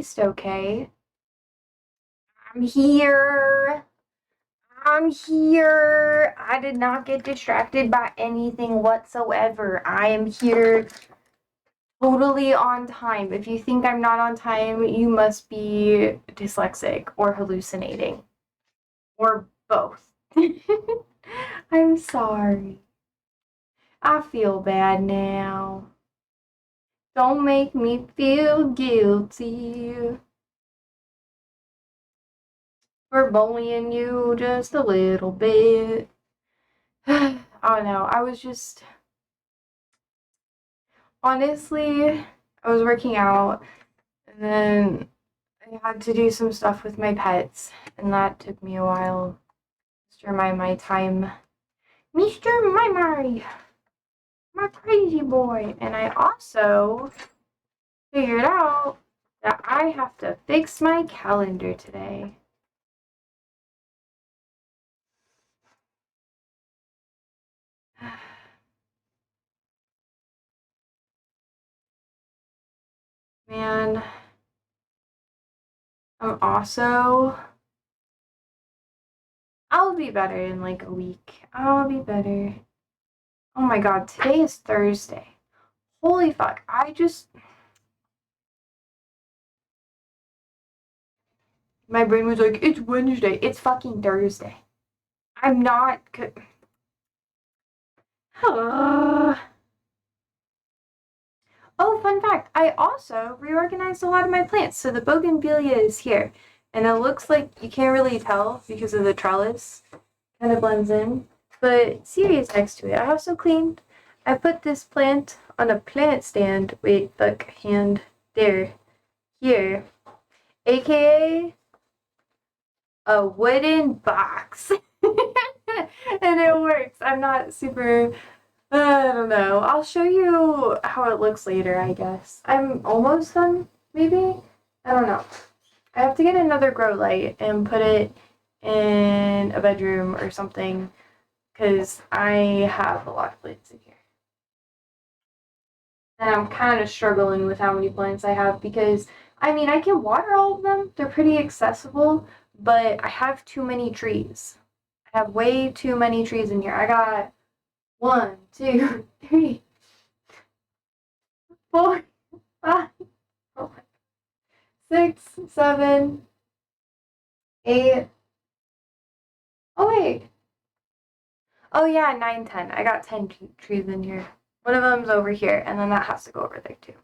least okay. I'm here. I'm here. I did not get distracted by anything whatsoever. I am here totally on time. If you think I'm not on time, you must be dyslexic or hallucinating. Or both. I'm sorry. I feel bad now. Don't make me feel guilty for bullying you just a little bit. Oh no, I was just, honestly, I was working out and then I had to do some stuff with my pets and that took me a while. Mr. My time. Mr. my crazy boy. And I also figured out that I have to fix my calendar today. Man, I'll be better in like a week. I'll be better. Oh my god, today is Thursday. Holy fuck, my brain was like, it's Wednesday. It's fucking Thursday. I'm not Oh, fun fact, I also reorganized a lot of my plants, so the bougainvillea is here. And it looks like you can't really tell because of the trellis. Kind of blends in. But Siri's next to it. I also cleaned. I put this plant on a plant stand. Wait, fuck, hand. There. Here. AKA a wooden box. And it works. I'm not super... I don't know. I'll show you how it looks later, I guess. I'm almost done, maybe? I don't know. I have to get another grow light and put it in a bedroom or something because I have a lot of plants in here. And I'm kind of struggling with how many plants I have because, I mean, I can water all of them. They're pretty accessible, but I have too many trees. I have way too many trees in here. I got 1, 2, 3, 4, 5, 6, 7, 8. Oh, wait. Oh, yeah, 9, 10. I got 10 trees in here. One of them's over here, and then that has to go over there, too.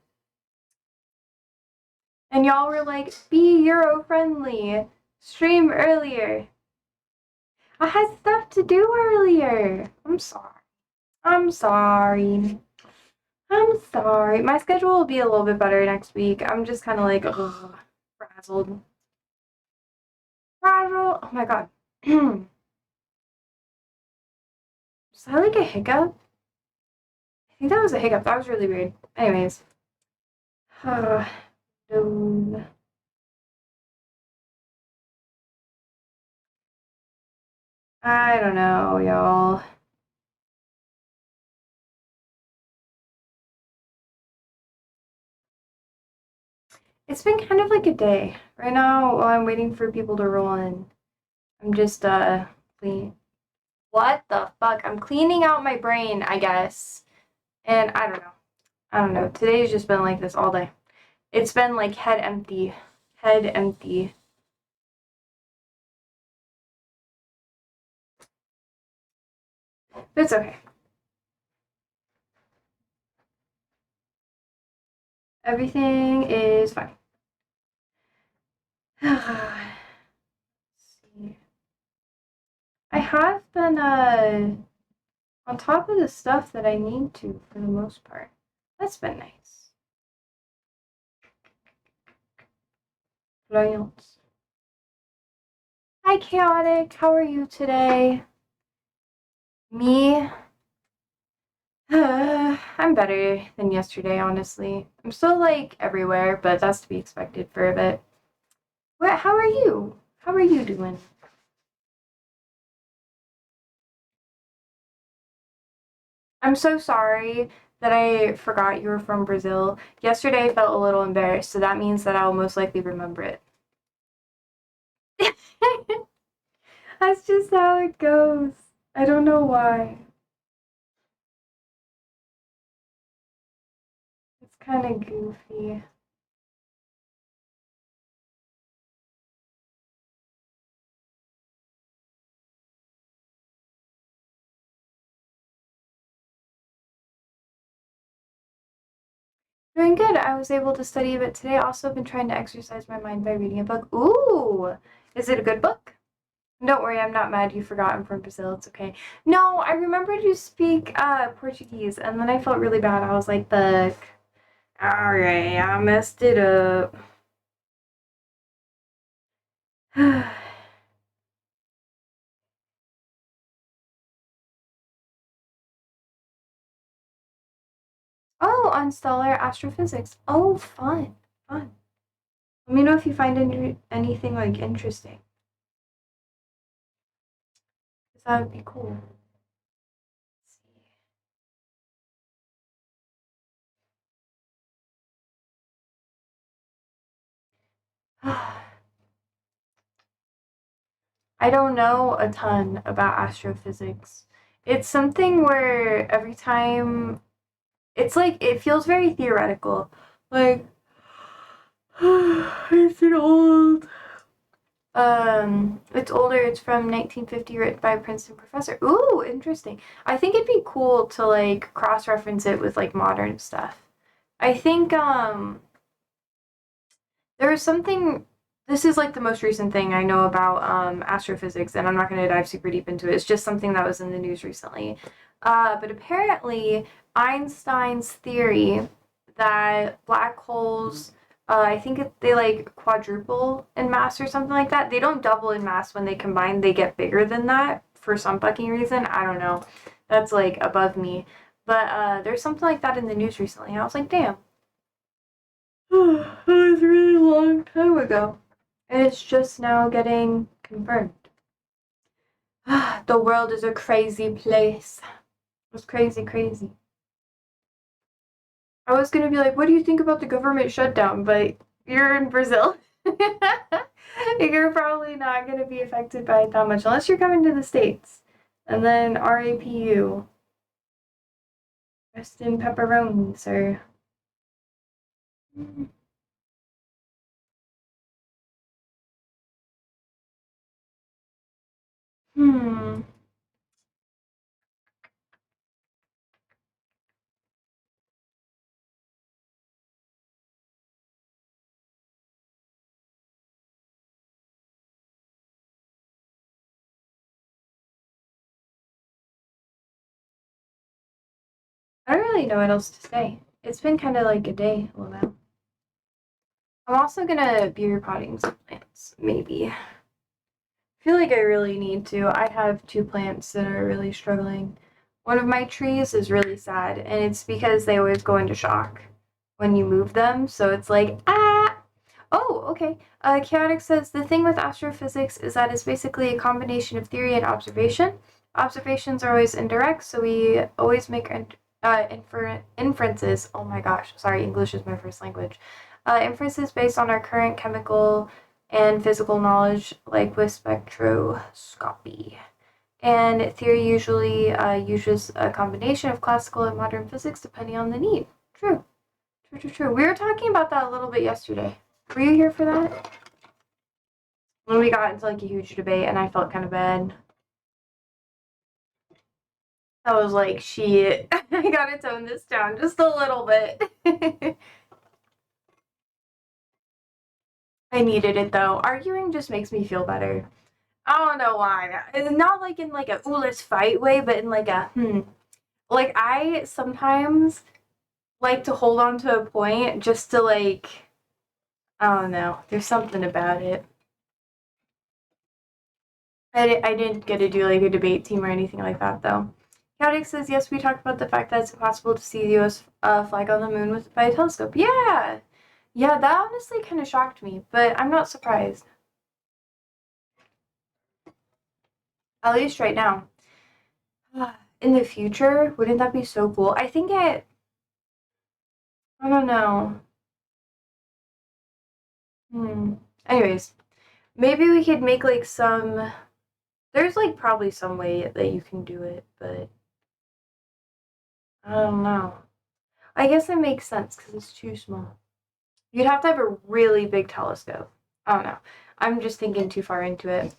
And y'all were like, be Euro-friendly. Stream earlier. I had stuff to do earlier. I'm sorry. I'm sorry. I'm sorry. My schedule will be a little bit better next week. I'm just kind of like, ugh, frazzled. Frazzled. Oh my god. Was that like a hiccup? I think that was a hiccup. That was really weird. Anyways. No. I don't know, y'all. It's been kind of like a day. Right now, while I'm waiting for people to roll in, I'm just, clean. What the fuck? I'm cleaning out my brain, I guess. And I don't know. I don't know. Today's just been like this all day. It's been like head empty. Head empty. But it's okay. Everything is fine. Let's see. I have been, on top of the stuff that I need to, for the most part. That's been nice. Plants. Hi, Chaotic. How are you today? Me? I'm better than yesterday, honestly. I'm still, like, everywhere, but that's to be expected for a bit. How are you? How are you doing? I'm so sorry that I forgot you were from Brazil. Yesterday I felt a little embarrassed, so that means that I'll most likely remember it. That's just how it goes. I don't know why. It's kind of goofy. Doing good. I was able to study a bit today. Also been trying to exercise my mind by reading a book. Ooh! Is it a good book? Don't worry, I'm not mad you forgot I'm from Brazil. It's okay. No, I remembered you speak Portuguese, and then I felt really bad. I was like, "Fuck. Alright, I messed it up." Oh, on stellar astrophysics. Oh, fun. Fun. Let me know if you find anything like interesting. 'Cause that would be cool. Let's see. I don't know a ton about astrophysics. It's something where every time it's like it feels very theoretical. Like it's an old it's older, it's from 1950, written by a Princeton professor. Ooh, interesting. I think it'd be cool to like cross-reference it with like modern stuff. I think there was something. This is like the most recent thing I know about astrophysics, and I'm not going to dive super deep into it. It's just something that was in the news recently. But apparently, Einstein's theory that black holes, I think they like quadruple in mass or something like that. They don't double in mass when they combine, they get bigger than that for some fucking reason. I don't know. That's like above me. But there's something like that in the news recently. I was like, damn. That was a really long time ago. And it's just now getting confirmed. The world is a crazy place. It's crazy, crazy. I was gonna be like, what do you think about the government shutdown? But you're in Brazil. You're probably not gonna be affected by it that much unless you're coming to the States. And then RAPU. Rest in pepperoni, sir. Hmm. I don't really know what else to say. It's been kind of like a day, a little while. I'm also gonna be repotting some plants, maybe. I feel like I really need to. I have two plants that are really struggling. One of my trees is really sad, and it's because they always go into shock when you move them. So it's like, ah! Oh, okay. Chaotic says the thing with astrophysics is that it's basically a combination of theory and observation. Observations are always indirect, so we always make inferences. Oh my gosh, sorry, English is my first language. Inferences based on our current chemical and physical knowledge, like with spectroscopy. And theory usually uses a combination of classical and modern physics depending on the need. True. True, true, true. We were talking about that a little bit yesterday. Were you here for that? When we got into like a huge debate and I felt kind of bad. I was like, shit, I gotta tone this down just a little bit. I needed it though. Arguing just makes me feel better. I don't know why. And not like in like a ooh let's fight way, but in like a Like I sometimes like to hold on to a point just to like I don't know. There's something about it. I didn't get to do like a debate team or anything like that though. Chaotic says yes. We talked about the fact that it's impossible to see the U.S. Flag on the moon by a telescope. Yeah, yeah. That honestly kind of shocked me, but I'm not surprised. At least right now. In the future, wouldn't that be so cool? I think it. I don't know. Anyways, maybe we could make like some. There's like probably some way that you can do it, but I don't know. I guess it makes sense because it's too small. You'd have to have a really big telescope. I don't know. I'm just thinking too far into it.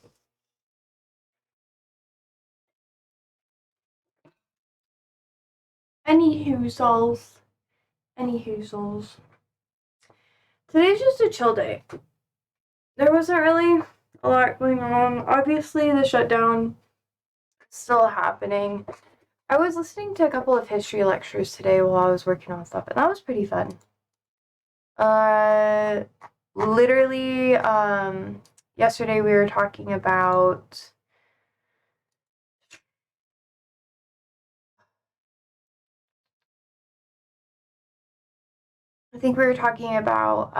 Anywho, souls. Anywho, souls. Today's just a chill day. There wasn't really a lot going on. Obviously, the shutdown is still happening. I was listening to a couple of history lectures today while I was working on stuff, and that was pretty fun. Literally, yesterday we were talking about I think we were talking about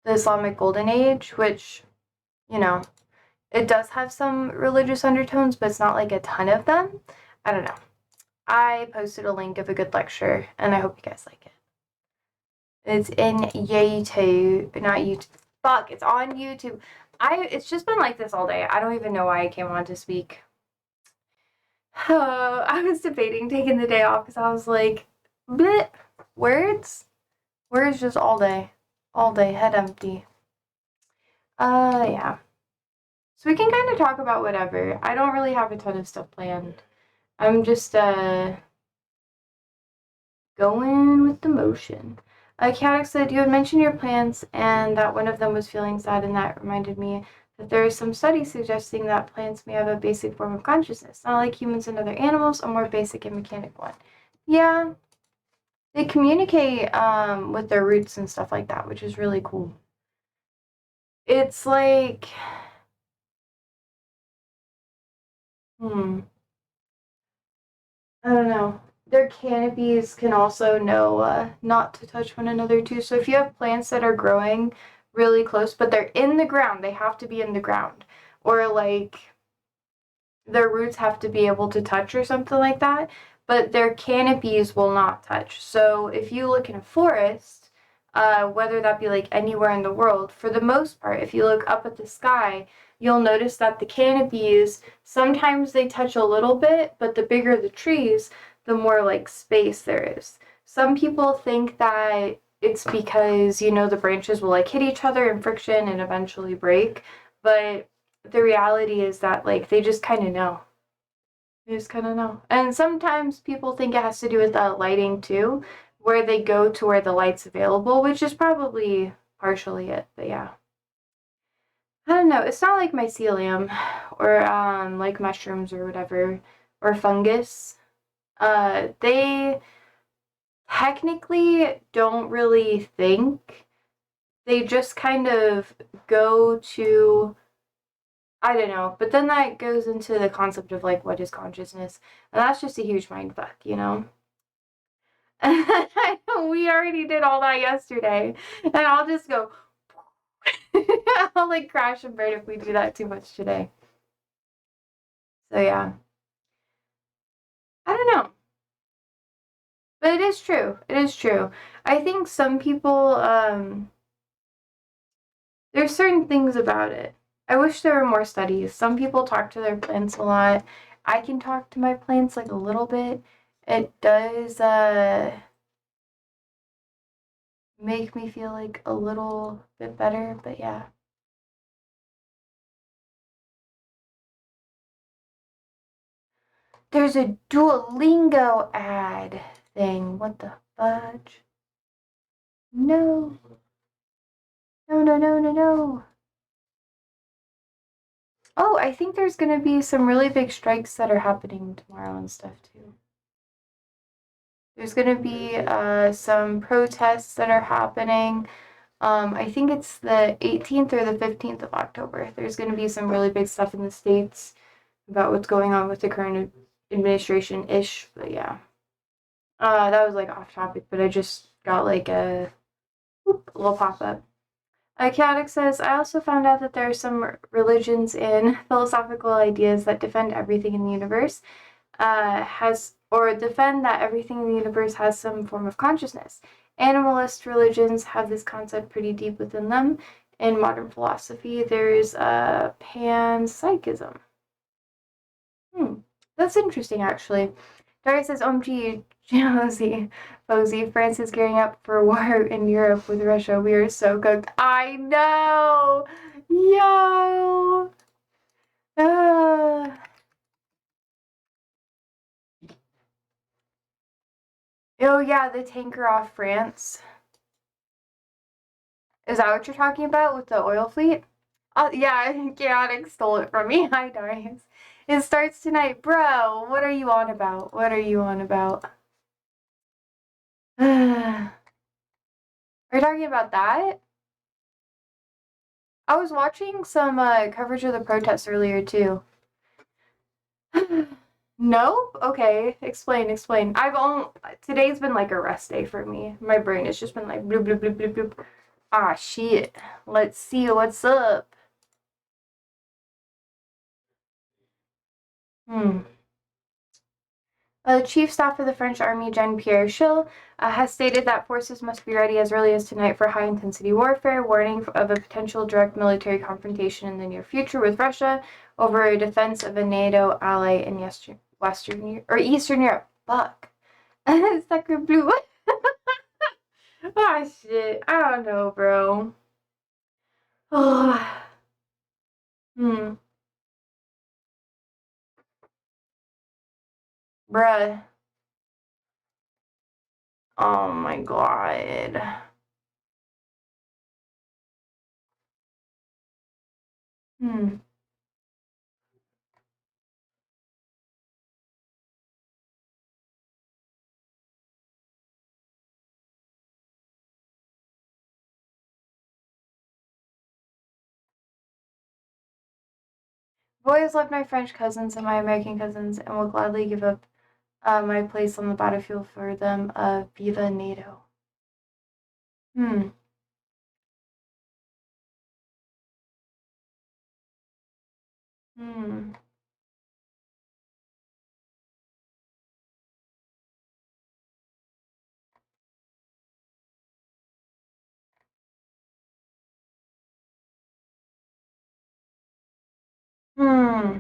the Islamic Golden Age, which, you know, it does have some religious undertones, but it's not like a ton of them. I don't know. I posted a link of a good lecture, and I hope you guys like it. It's in YouTube, not YouTube. Fuck, it's on YouTube. It's just been like this all day. I don't even know why I came on to speak. I was debating taking the day off because I was like, bleh, words? Words just all day. All day, head empty. Yeah. So we can kind of talk about whatever. I don't really have a ton of stuff planned. I'm just, going with the motion. Chaotic said, you had mentioned your plants and that one of them was feeling sad, and that reminded me that there is some studies suggesting that plants may have a basic form of consciousness, not like humans and other animals, a more basic and mechanic one. Yeah, they communicate with their roots and stuff like that, which is really cool. It's like, I don't know. Their canopies can also know not to touch one another too. So if you have plants that are growing really close, but they're in the ground, they have to be in the ground. Or like their roots have to be able to touch or something like that, but their canopies will not touch. So if you look in a forest, whether that be like anywhere in the world, for the most part, if you look up at the sky, you'll notice that the canopies, sometimes they touch a little bit, but the bigger the trees, the more like space there is. Some people think that it's because, the branches will like hit each other in friction and eventually break, but the reality is that like they just kind of know. They just kind of know. And sometimes people think it has to do with lighting too, where they go to where the light's available, which is probably partially it. But yeah. I don't know. It's not like mycelium or like mushrooms or whatever or fungus. They technically don't really think. They just kind of go to, I don't know. But then that goes into the concept of like what is consciousness. And that's just a huge mind fuck, I know we already did all that yesterday. And I'll just go I'll like crash and burn if we do that too much today. So yeah. I don't know. But it is true. It is true. I think some people, there's certain things about it. I wish there were more studies. Some people talk to their plants a lot. I can talk to my plants like a little bit. It does make me feel like a little bit better, but yeah. There's a Duolingo ad thing. What the fudge? No. No, no, no, no, no. Oh, I think there's gonna be some really big strikes that are happening tomorrow and stuff too. There's gonna be some protests that are happening. I think it's the 18th or the 15th of October. There's gonna be some really big stuff in the States about what's going on with the current administration-ish, but yeah. That was like off topic, but I just got like a little pop-up. Chaotic says, I also found out that there are some religions and philosophical ideas that defend everything in the universe. Has or defend that everything in the universe has some form of consciousness. Animalist religions have this concept pretty deep within them. In modern philosophy, there's panpsychism. That's interesting, actually. Darius says, OMG, jealousy. Posey, France is gearing up for a war in Europe with Russia. We are so cooked. I know! Yo! Uh. Oh, yeah, the tanker off France. Is that what you're talking about with the oil fleet? Yeah, Chaotic stole it from me. Hi, Darius. It starts tonight. Bro, what are you on about? What are you on about? Are you talking about that? I was watching some coverage of the protests earlier, too. Nope? Okay. Explain. Today's been like a rest day for me. My brain has just been like bloop, bloop, bloop, bloop, bloop. Ah, shit. Let's see what's up. Chief Staff of the French Army, Jean-Pierre Schill, has stated that forces must be ready as early as tonight for high-intensity warfare, warning of a potential direct military confrontation in the near future with Russia over a defense of a NATO ally in Eastern Europe. Fuck. Sacre bleu. Ah, shit. I don't know, bro. Oh. Bruh. Oh my god. Hmm. I've always loved my French cousins and my American cousins and will gladly give up my place on the battlefield for them. Viva NATO. Hmm. Hmm. Hmm.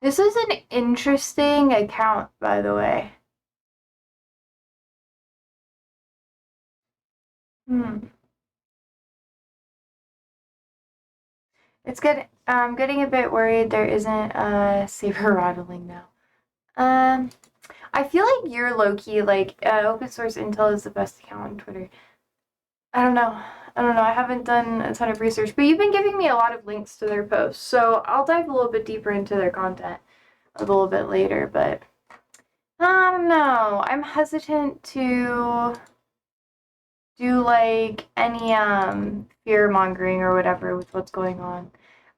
This is an interesting account, by the way. Hmm. It's good. I'm getting a bit worried there isn't a saber rattling now. I feel like you're low-key, like, open source intel is the best account on Twitter. I don't know. I haven't done a ton of research, but you've been giving me a lot of links to their posts, so I'll dive a little bit deeper into their content a little bit later, but I don't know. I'm hesitant to do like any fear mongering or whatever with what's going on.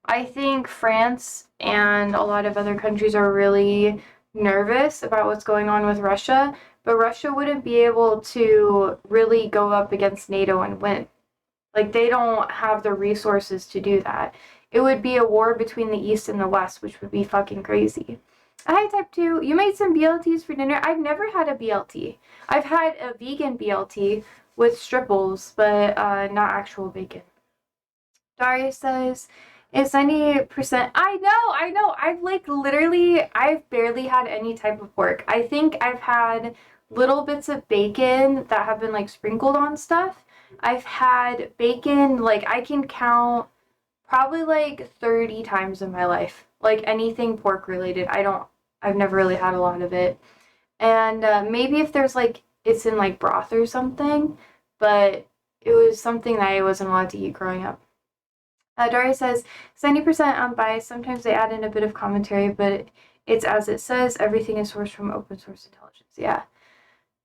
I think France and a lot of other countries are really nervous about what's going on with Russia, but Russia wouldn't be able to really go up against NATO and win. Like, they don't have the resources to do that. It would be a war between the East and the West, which would be fucking crazy. Hi, Type 2. You made some BLTs for dinner? I've never had a BLT. I've had a vegan BLT with stripples, but not actual bacon. Daria says, it's 90%. I know. I've barely had any type of pork. I think I've had little bits of bacon that have been like sprinkled on stuff. I've had bacon, like, I can count probably like 30 times in my life. Like, anything pork related. I've never really had a lot of it. And maybe if there's like, it's in like broth or something, but it was something that I wasn't allowed to eat growing up. Daria says, 70% unbiased. Sometimes they add in a bit of commentary, but it's as it says. Everything is sourced from open source intelligence. Yeah.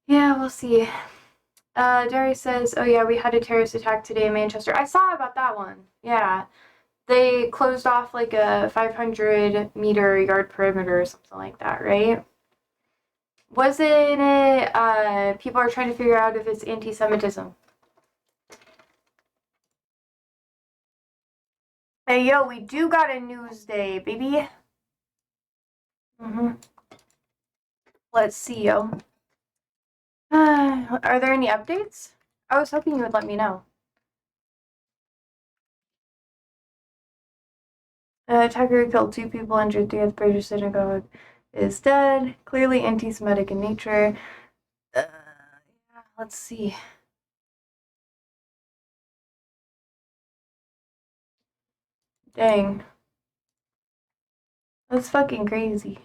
Yeah, we'll see. Daria says, oh yeah, we had a terrorist attack today in Manchester. I saw about that one. Yeah. They closed off like a 500-meter yard perimeter or something like that, right? Wasn't it, people are trying to figure out if it's anti-Semitism. Hey, yo, we do got a news day, baby. Mm-hmm. Let's see, yo. Are there any updates? I was hoping you would let me know. Attacker killed 2 people, injured 3 at the British synagogue. Is dead. Clearly anti-Semitic in nature. Yeah, let's see. Dang. That's fucking crazy.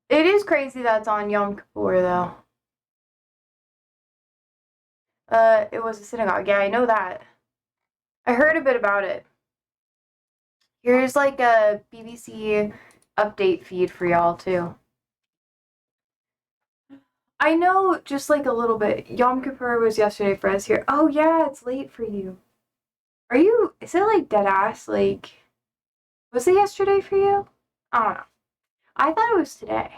It is crazy that's on Yom Kippur, though. It was a synagogue. Yeah, I know that. I heard a bit about it. Here's like a BBC update feed for y'all, too. I know just like a little bit. Yom Kippur was yesterday for us here. Oh, yeah, it's late for you. Is it like dead ass? Like, was it yesterday for you? I don't know. I thought it was today.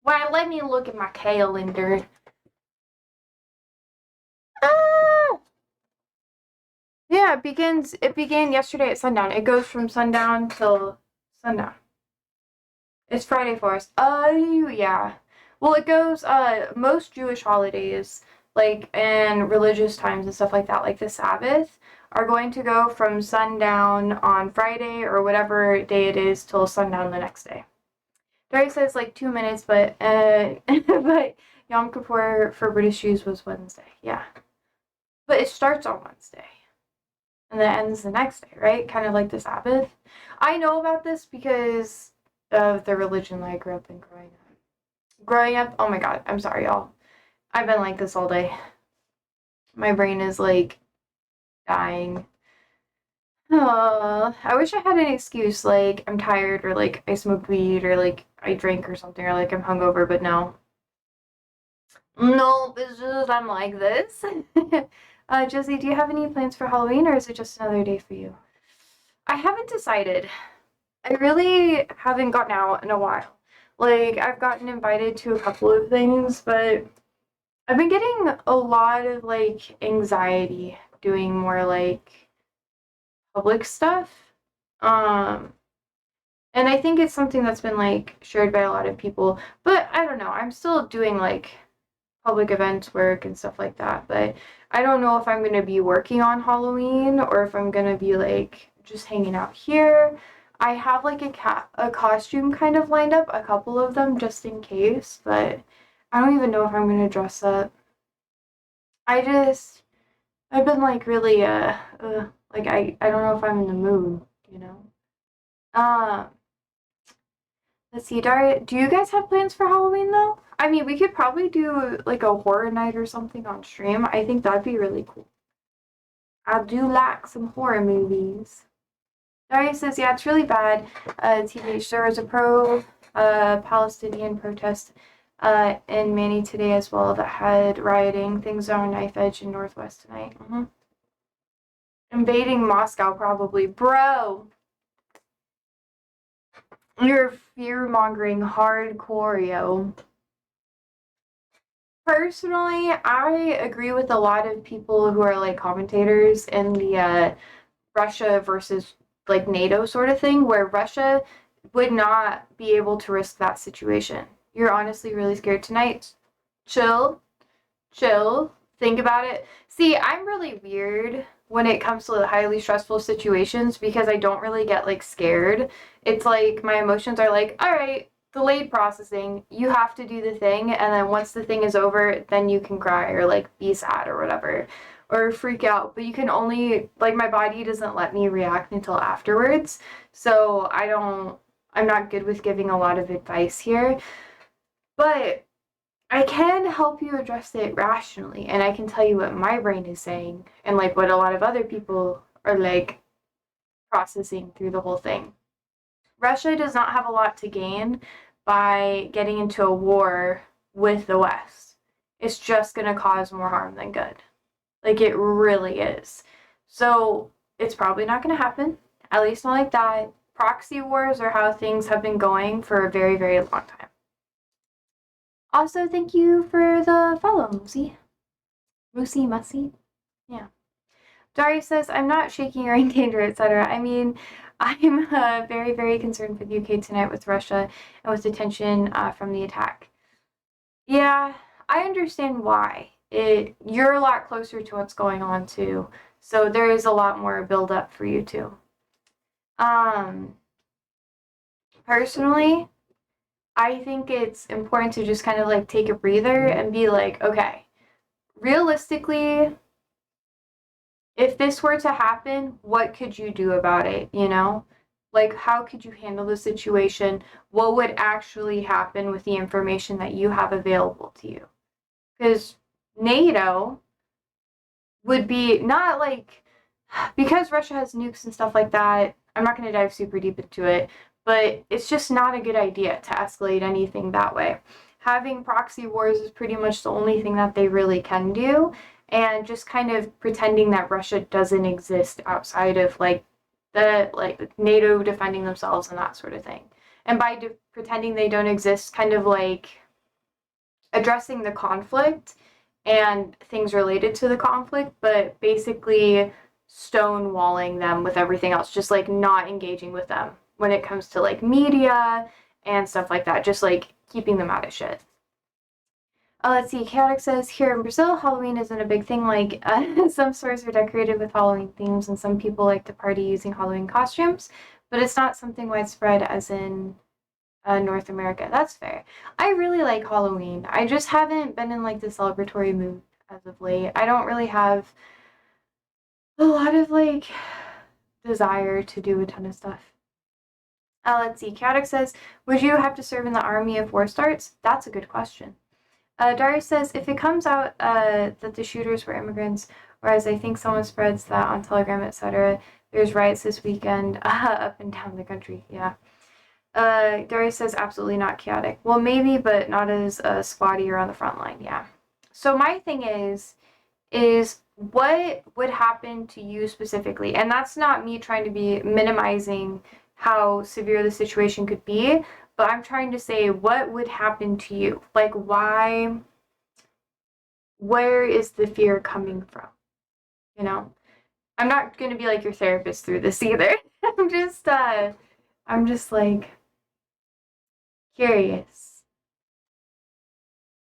Well, let me look at my calendar. Ah! Yeah, it began yesterday at sundown. It goes from sundown till sundown. It's Friday for us. Yeah. Well, it goes, most Jewish holidays, like, and religious times and stuff like that, like the Sabbath, are going to go from sundown on Friday or whatever day it is till sundown the next day. Dari says like 2 minutes, but but Yom Kippur for British Jews was Wednesday. Yeah, but it starts on Wednesday and then ends the next day, right? Kind of like the Sabbath. I know about this because of the religion that I grew up in growing up. Growing up, oh my god, I'm sorry, y'all. I've been like this all day. My brain is like dying. Oh, I wish I had an excuse like I'm tired or like I smoked weed or like I drank or something or like I'm hungover, but no. No, it's just I'm like this. Josie, do you have any plans for Halloween or is it just another day for you? I haven't decided. I really haven't gotten out in a while. Like, I've gotten invited to a couple of things, but I've been getting a lot of like anxiety doing more like public stuff. Um, and I think it's something that's been like shared by a lot of people, but I don't know. I'm still doing like public events work and stuff like that, but I don't know if I'm going to be working on Halloween or if I'm going to be like just hanging out here. I have like a costume kind of lined up, a couple of them just in case, but I don't even know if I'm going to dress up. I've been like really like I don't know if I'm in the mood, you know. Uh let's see, Daria, do you guys have plans for Halloween though? I mean, we could probably do like a horror night or something on stream. I think that'd be really cool. I do like some horror movies. Daria says, yeah, it's really bad. TBH, there was a Palestinian protest in Manny today as well that had rioting. Things are on knife edge in Northwest tonight. Invading Moscow, probably. Bro! You're fear-mongering hardcore, yo. Personally, I agree with a lot of people who are like commentators in the Russia versus like NATO sort of thing, where Russia would not be able to risk that situation. You're honestly really scared tonight. Chill, chill, think about it. See, I'm really weird when it comes to highly stressful situations because I don't really get like scared. It's like my emotions are like, all right, delayed processing. You have to do the thing, and then once the thing is over, then you can cry or like be sad or whatever or freak out. But you can only like my body doesn't let me react until afterwards. So I'm not good with giving a lot of advice here. But I can help you address it rationally, and I can tell you what my brain is saying and like what a lot of other people are like processing through the whole thing. Russia does not have a lot to gain by getting into a war with the West. It's just going to cause more harm than good. Like it really is. So it's probably not going to happen, at least not like that. Proxy wars are how things have been going for a very, very long time. Also, thank you for the follow, Moosey. Moosey, Mussy. Yeah. Daria says, I'm not shaking or in danger, etc. I mean, I'm very, very concerned for the UK tonight with Russia and with the tension from the attack. Yeah, I understand why. You're a lot closer to what's going on too, so there is a lot more build up for you too. Personally, I think it's important to just kind of like take a breather and be like, okay, realistically, if this were to happen, what could you do about it, you know? Like, how could you handle the situation? What would actually happen with the information that you have available to you? Because NATO would be not like, because Russia has nukes and stuff like that, I'm not going to dive super deep into it, but it's just not a good idea to escalate anything that way. Having proxy wars is pretty much the only thing that they really can do, and just kind of pretending that Russia doesn't exist outside of like NATO defending themselves and that sort of thing. And by pretending they don't exist, kind of like addressing the conflict and things related to the conflict, but basically stonewalling them with everything else, just like not engaging with them when it comes to like media and stuff like that, just like keeping them out of shit. Let's see, Chaotic says, here in Brazil, Halloween isn't a big thing. Like, some stores are decorated with Halloween themes, and some people like to party using Halloween costumes, but it's not something widespread as in North America. That's fair. I really like Halloween. I just haven't been in like the celebratory mood as of late. I don't really have a lot of like desire to do a ton of stuff. Let's see. Chaotic says, would you have to serve in the army if war starts? That's a good question. Darius says, if it comes out that the shooters were immigrants, whereas I think someone spreads that on Telegram, etc., there's riots this weekend up and down the country. Yeah. Darius says, absolutely not chaotic. Well, maybe, but not as squatty or on the front line. Yeah. So my thing is what would happen to you specifically? And that's not me trying to be minimizing how severe the situation could be, but I'm trying to say what would happen to you? Like, why? Where is the fear coming from? You know, I'm not going to be like your therapist through this either. I'm just like curious.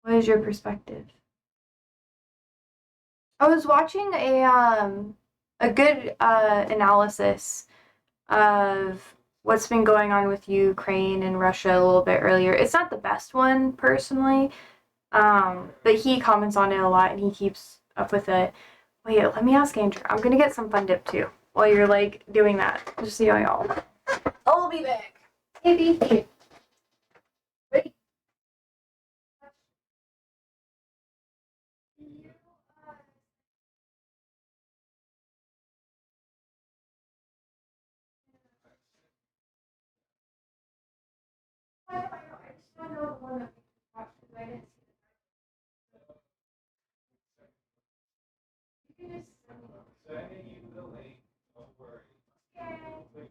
What is your perspective? I was watching a good analysis of what's been going on with Ukraine and Russia a little bit earlier. It's not the best one personally, but he comments on it a lot and he keeps up with it. Wait, let me ask Andrew. I'm gonna get some fun dip too while you're like doing that. Just so y'all. I'll be back. Maybe. Wait. I just don't know the one that we watched because I didn't see it. You can just Sending you the link. Don't worry. okay.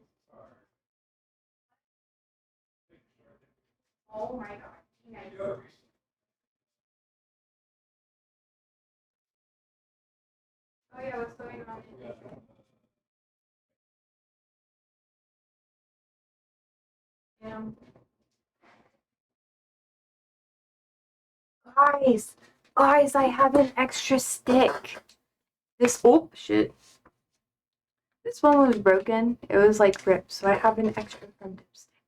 Oh my god. Nice. Oh yeah, what's going on? Yeah. Guys, I have an extra stick. Oh shit. This one was broken. It was like ripped, so I have an extra fun dip stick.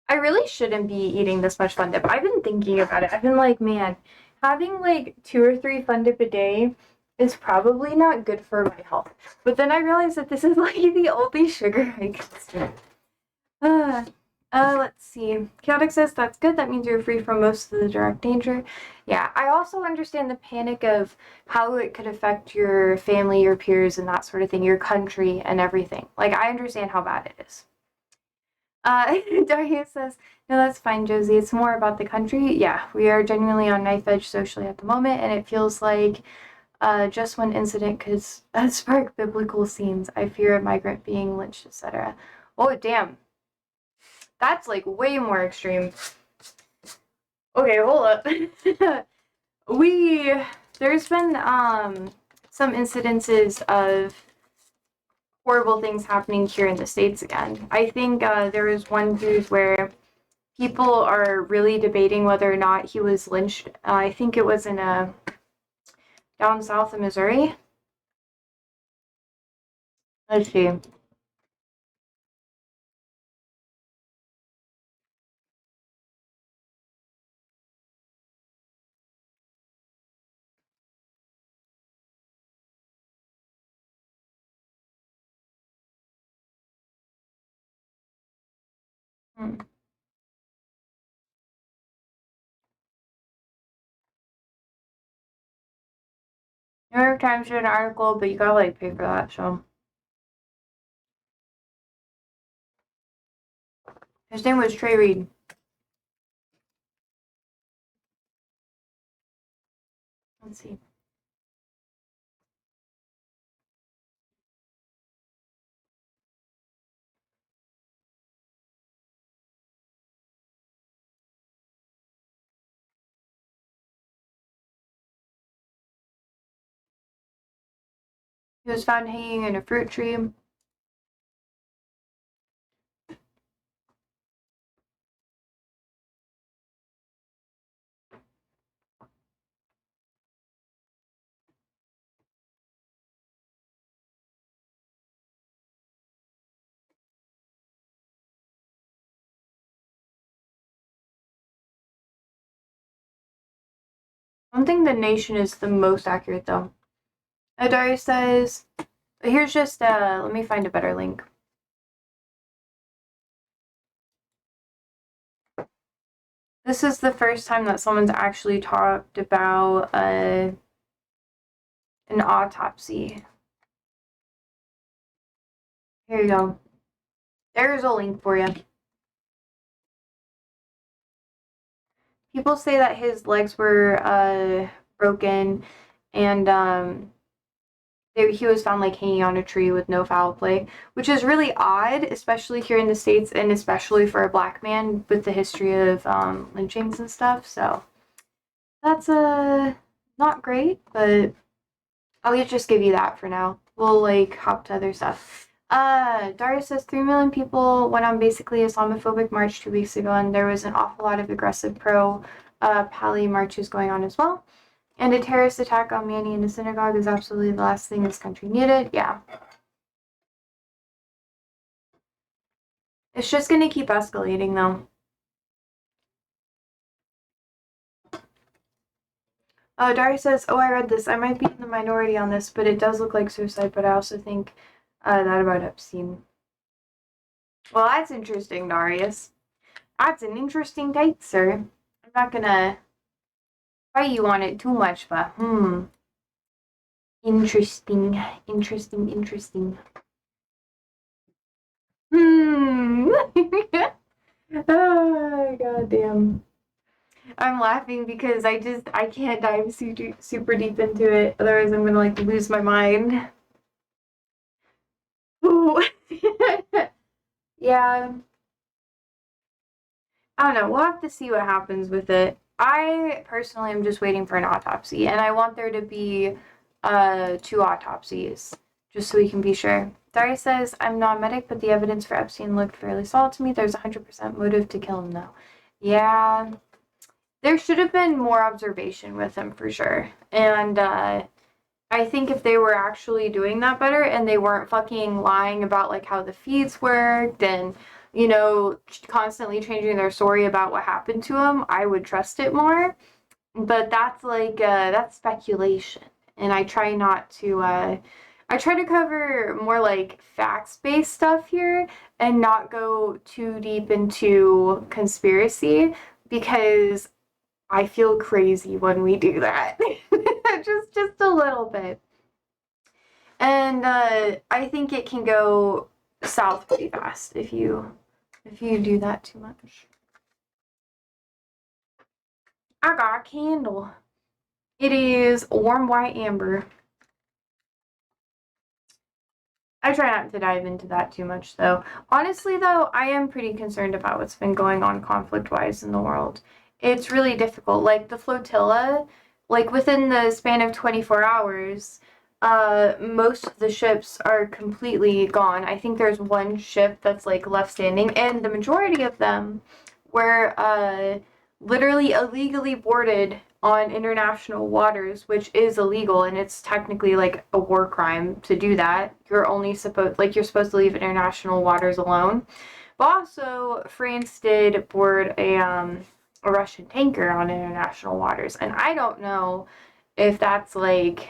I really shouldn't be eating this much fun dip. I've been thinking about it. I've been like, man, having like 2 or 3 fun dip a day is probably not good for my health. But then I realized that this is like the only sugar I consume. Let's see. Chaotic says that's good. That means you're free from most of the direct danger. Yeah, I also understand the panic of how it could affect your family, your peers, and that sort of thing, your country, and everything. Like, I understand how bad it is. Daria says, no, that's fine, Josie. It's more about the country. Yeah, we are genuinely on knife edge socially at the moment, and it feels like just one incident could spark biblical scenes. I fear a migrant being lynched, etc. Oh, damn. That's like way more extreme. Okay, hold up. There's been some incidences of horrible things happening here in the States again. I think there was one news where people are really debating whether or not he was lynched. I think it was in down south of Missouri. Let's see. Hmm. New York Times did an article, but you gotta like pay for that, so. His name was Trey Reed. Let's see. He was found hanging in a fruit tree. I don't think The Nation is the most accurate though. Darius says, here's just, let me find a better link. This is the first time that someone's actually talked about an autopsy. Here you go. There's a link for you. People say that his legs were broken, and he was found like hanging on a tree with no foul play, which is really odd, especially here in the States and especially for a black man with the history of lynchings and stuff. So that's not great, but I'll just give you that for now. We'll like hop to other stuff. Darius says 3 million people went on basically Islamophobic march 2 weeks ago, and there was an awful lot of aggressive pro-Pali marches going on as well. And a terrorist attack on Manny in a synagogue is absolutely the last thing this country needed. Yeah. It's just gonna keep escalating though. Darius says, oh, I read this. I might be in the minority on this, but it does look like suicide, but I also think that about Epstein. Well, that's interesting, Darius. That's an interesting take, sir. I'm not gonna fight you on it too much, but interesting, interesting. Oh, goddamn. I'm laughing because I can't dive super deep into it. Otherwise, I'm gonna like lose my mind. Ooh. Yeah. I don't know. We'll have to see what happens with it. I personally am just waiting for an autopsy, and I want there to be 2 autopsies, just so we can be sure. Dari says, I'm not a medic, but the evidence for Epstein looked fairly solid to me. There's 100% motive to kill him, though. Yeah. There should have been more observation with him, for sure. And, I think if they were actually doing that better and they weren't fucking lying about like how the feeds worked and constantly changing their story about what happened to them, I would trust it more. But that's like that's speculation, and I try not to. I try to cover more like facts-based stuff here and not go too deep into conspiracy because I feel crazy when we do that. just a little bit. And I think it can go south pretty fast if you do that too much. I got a candle. It is warm white amber. I try not to dive into that too much though. Honestly though, I am pretty concerned about what's been going on conflict-wise in the world. It's really difficult. Like the flotilla, like within the span of 24 hours, most of the ships are completely gone. I think there's one ship that's like left standing, and the majority of them were literally illegally boarded on international waters, which is illegal, and it's technically like a war crime to do that. You're supposed to leave international waters alone. But also, France did board a Russian tanker on international waters, and I don't know if that's like,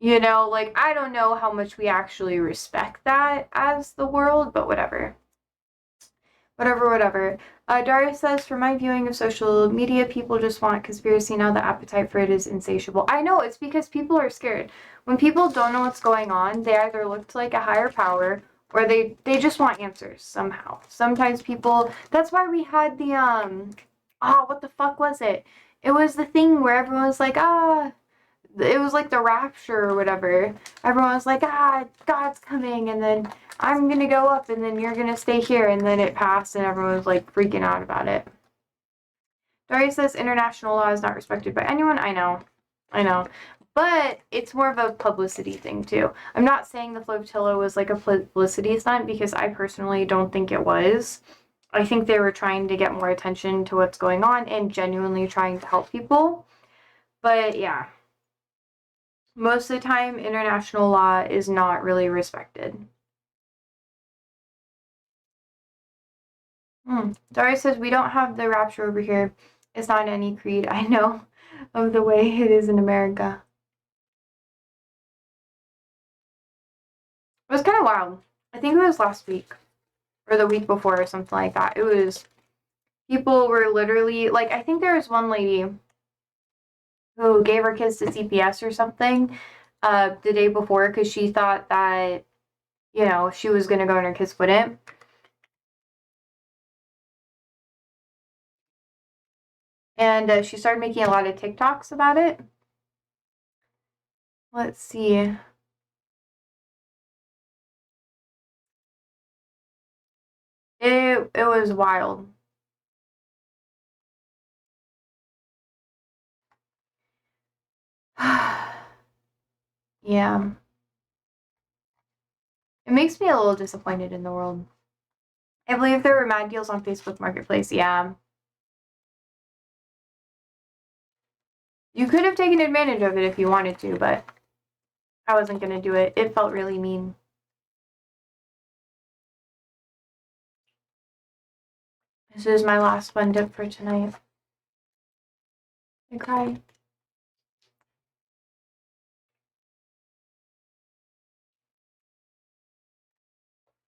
like, I don't know how much we actually respect that as the world, but whatever. Whatever. Darius says, for my viewing of social media, people just want conspiracy now. The appetite for it is insatiable. I know, it's because people are scared. When people don't know what's going on, they either look to like a higher power or they just want answers somehow. Sometimes people, that's why we had the, what the fuck was it? It was the thing where everyone was like, it was like the rapture or whatever. Everyone was like, God's coming, and then I'm gonna go up, and then you're gonna stay here, and then it passed, and everyone was like freaking out about it. Daria says international law is not respected by anyone. I know. But it's more of a publicity thing too. I'm not saying the flotilla was like a publicity stunt, because I personally don't think it was. I think they were trying to get more attention to what's going on and genuinely trying to help people. But yeah. Most of the time, international law is not really respected. Daria says, we don't have the rapture over here. It's not in any creed. I know of the way it is in America. It was kind of wild. I think it was last week or the week before or something like that. People were literally, like, I think there was one lady who gave her kids to CPS or something the day before because she thought that, she was going to go and her kids wouldn't. And she started making a lot of TikToks about it. Let's see. It was wild. Yeah. It makes me a little disappointed in the world. I believe there were mad deals on Facebook Marketplace. Yeah. You could have taken advantage of it if you wanted to, but I wasn't going to do it. It felt really mean. This is my last one dip for tonight. Okay.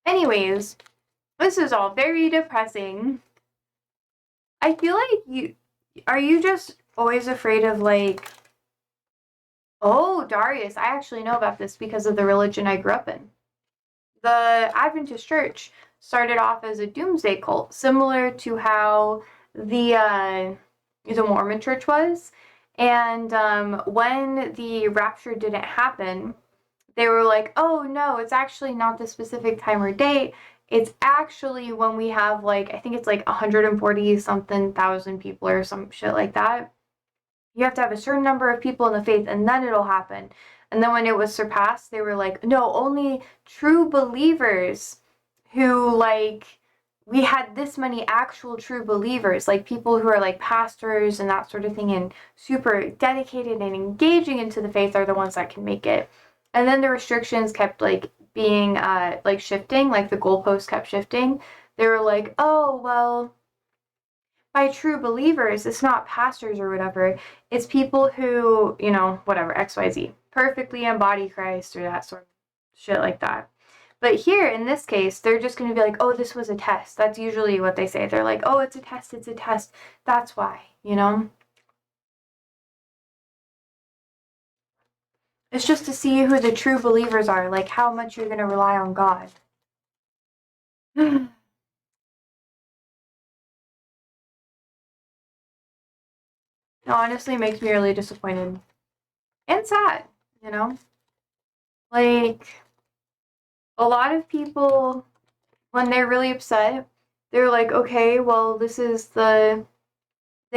Anyways, this is all very depressing. I feel like are you just always afraid of like, oh, Darius, I actually know about this because of the religion I grew up in. The Adventist Church started off as a doomsday cult, similar to how the Mormon Church was. And when the rapture didn't happen, they were like, oh no, it's actually not the specific time or date. It's actually when we have like, I think it's like 140 something thousand people or some shit like that. You have to have a certain number of people in the faith and then it'll happen. And then when it was surpassed, they were like, no, only true believers who like, we had this many actual true believers, like people who are like pastors and that sort of thing and super dedicated and engaging into the faith are the ones that can make it. And then the restrictions kept like being like shifting, like the goalposts kept shifting. They were like, oh, well, by true believers, it's not pastors or whatever. It's people who, whatever, XYZ, perfectly embody Christ or that sort of shit like that. But here, in this case, they're just going to be like, oh, this was a test. That's usually what they say. They're like, oh, it's a test. That's why, It's just to see who the true believers are, like how much you're going to rely on God. It honestly makes me really disappointed. And sad, Like, a lot of people, when they're really upset, they're like, okay, well, they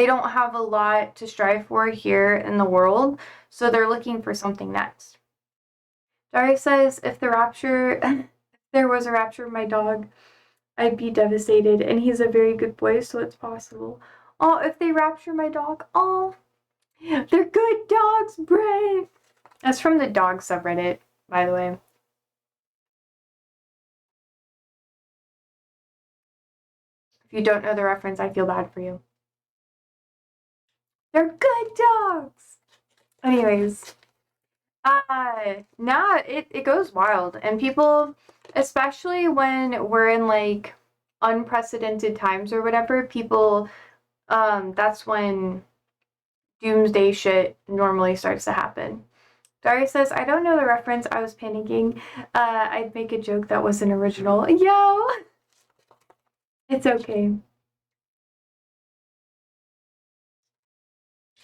don't have a lot to strive for here in the world, So they're looking for something next. Dari says, if there was a rapture of my dog, I'd be devastated, and he's a very good boy, so it's possible. Oh, if they rapture my dog, oh, they're good dogs, Brett. That's from the dog subreddit, by the way. If you don't know the reference, I feel bad for you. They're good dogs. Anyways, nah, it goes wild, and people, especially when we're in like unprecedented times or whatever, people, that's when doomsday shit normally starts to happen. Dari says, I don't know the reference, I was panicking. I'd make a joke that wasn't original. Yo! It's okay.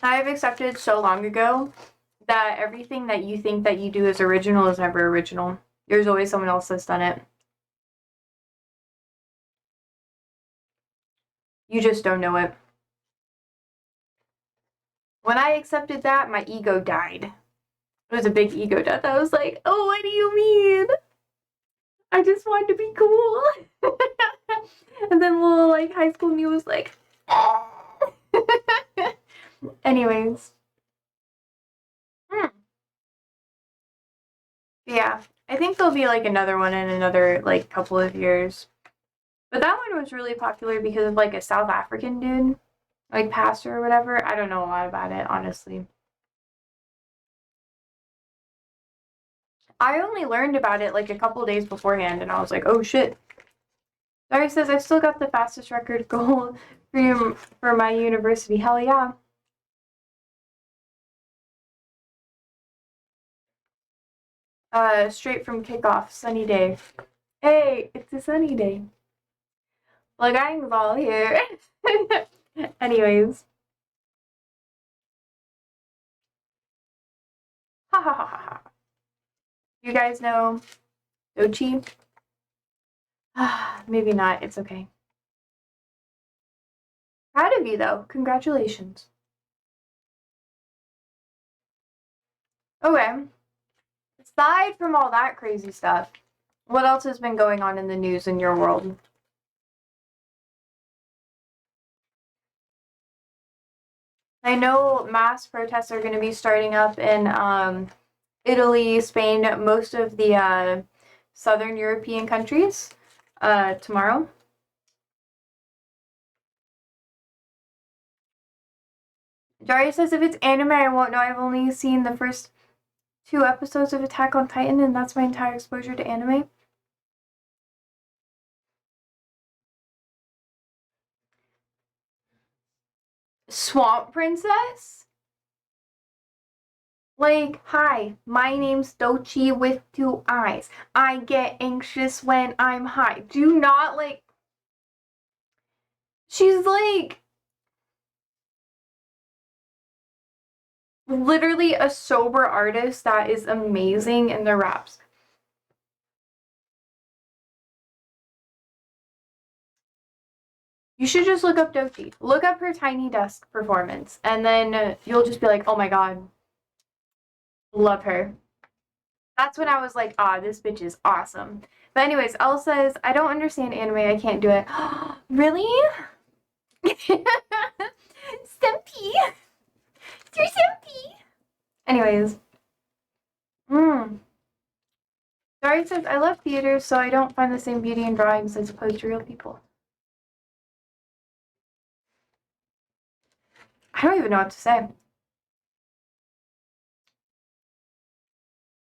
I've accepted so long ago that everything that you think that you do is original is never original. There's always someone else that's done it. You just don't know it. When I accepted that, my ego died. It was a big ego death. I was like, oh, what do you mean? I just wanted to be cool. And then little like high school me was like, anyways. Yeah, I think there'll be like another one in another like couple of years. But that one was really popular because of like a South African dude, like pastor or whatever. I don't know a lot about it, honestly. I only learned about it like a couple days beforehand, and I was like, oh shit. Larry says, I've still got the fastest record goal for my university. Hell yeah. Straight from kickoff, sunny day. Hey, it's a sunny day. Like, I'm all here. Anyways. Ha ha ha ha ha. You guys know Dochi? Maybe not. It's okay. Proud of you, though. Congratulations. Okay. Aside from all that crazy stuff, what else has been going on in the news in your world? I know mass protests are going to be starting up in Italy, Spain, most of the southern European countries tomorrow. Daria says if it's anime, I won't know. I've only seen the first 2 episodes of Attack on Titan, and that's my entire exposure to anime. Swamp Princess? Like, hi, my name's Dochi with 2 eyes. I get anxious when I'm high. Do not, like... She's, like... literally a sober artist that is amazing in their raps. You should just look up Dochi. Look up her Tiny Desk performance, and then you'll just be like, oh my god. Love her. That's when I was like, this bitch is awesome. But anyways, Elle says, I don't understand anime, I can't do it. Really? Stumpy. Dear Stumpy. Anyways. Dari says, I love theater, so I don't find the same beauty in drawings as opposed to real people. I don't even know what to say.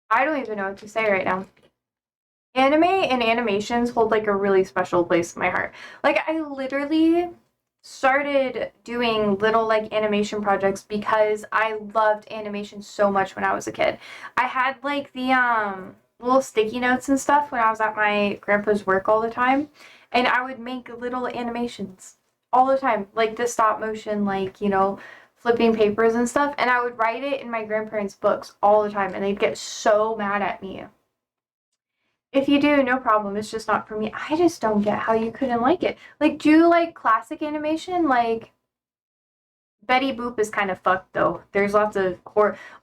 I don't even know what to say right now. Anime and animations hold like a really special place in my heart. Like I literally started doing little like animation projects because I loved animation so much when I was a kid. I had like the little sticky notes and stuff when I was at my grandpa's work all the time, and I would make little animations all the time, like the stop motion, like, you know, flipping papers and stuff, and I would write it in my grandparents' books all the time, and they'd get so mad at me. If you do, no problem. It's just not for me. I just don't get how you couldn't like it. Like, do you like classic animation? Like, Betty Boop is kind of fucked though. There's lots of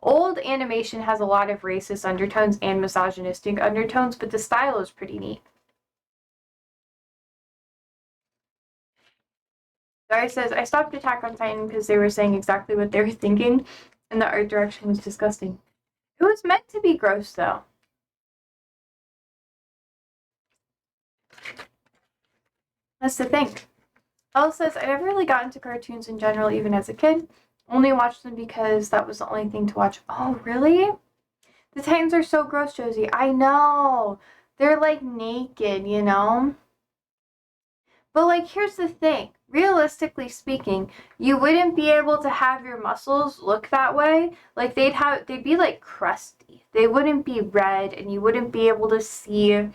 old animation has a lot of racist undertones and misogynistic undertones, but the style is pretty neat. Dari says, I stopped Attack on Titan because they were saying exactly what they were thinking, and the art direction was disgusting. It was meant to be gross though. That's the thing. Elle says, I never really got into cartoons in general, even as a kid. Only watched them because that was the only thing to watch. Oh, really? The Titans are so gross, Josie. I know. They're like naked, you know? But like, here's the thing. Realistically speaking, you wouldn't be able to have your muscles look that way. Like they'd be like crusty. They wouldn't be red, and you wouldn't be able to see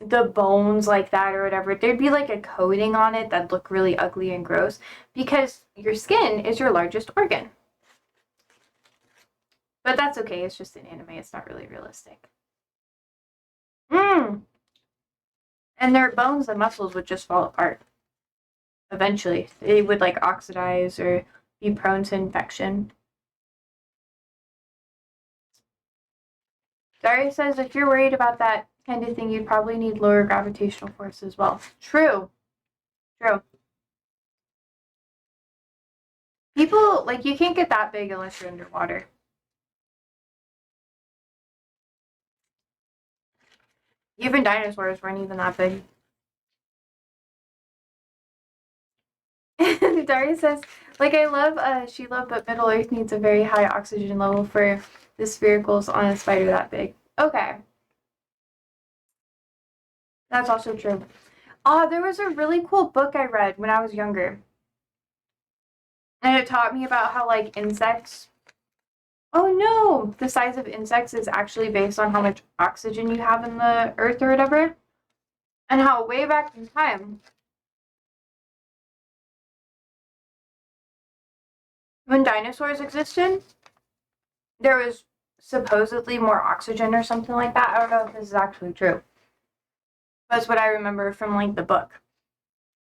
the bones like that or whatever. There'd be like a coating on it that'd look really ugly and gross because your skin is your largest organ. But that's okay, it's just an anime, it's not really realistic. And their bones and muscles would just fall apart. Eventually. They would like oxidize or be prone to infection. Daria says if you're worried about that kind of thing, you'd probably need lower gravitational force as well. True. True. People, like, you can't get that big unless you're underwater. Even dinosaurs weren't even that big. Daria says, like, I love Sheila, but Middle Earth needs a very high oxygen level for the sphericals on a spider that big. Okay. That's also true. There was a really cool book I read when I was younger. And it taught me about how, like, insects... Oh, no! The size of insects is actually based on how much oxygen you have in the earth or whatever. And how way back in time, when dinosaurs existed, there was supposedly more oxygen or something like that. I don't know if this is actually true. That's what I remember from, like, the book.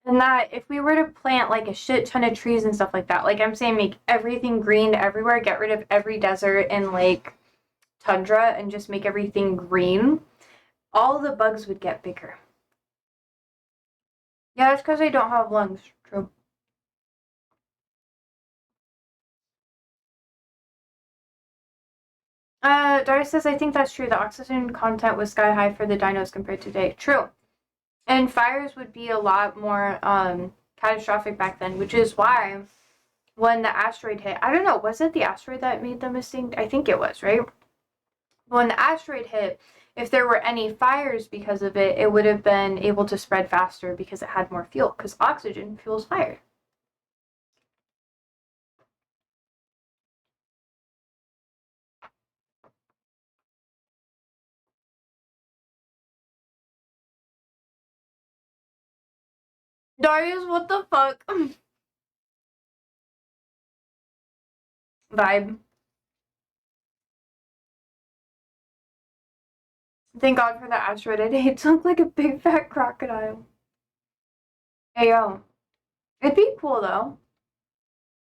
And that if we were to plant, like, a shit ton of trees and stuff like that, like I'm saying, make everything green everywhere, get rid of every desert and, like, tundra and just make everything green, all the bugs would get bigger. Yeah, that's because I don't have lungs. True. Dara says, I think that's true. The oxygen content was sky high for the dinos compared to today. True. And fires would be a lot more catastrophic back then, which is why when the asteroid hit, I don't know, was it the asteroid that made them extinct? I think it was, right? When the asteroid hit, if there were any fires because of it, it would have been able to spread faster because it had more fuel, because oxygen fuels fire. Darius, what the fuck? Vibe. Thank God for the asteroid. I'd hate to look like a big fat crocodile. Hey, yo. It'd be cool, though.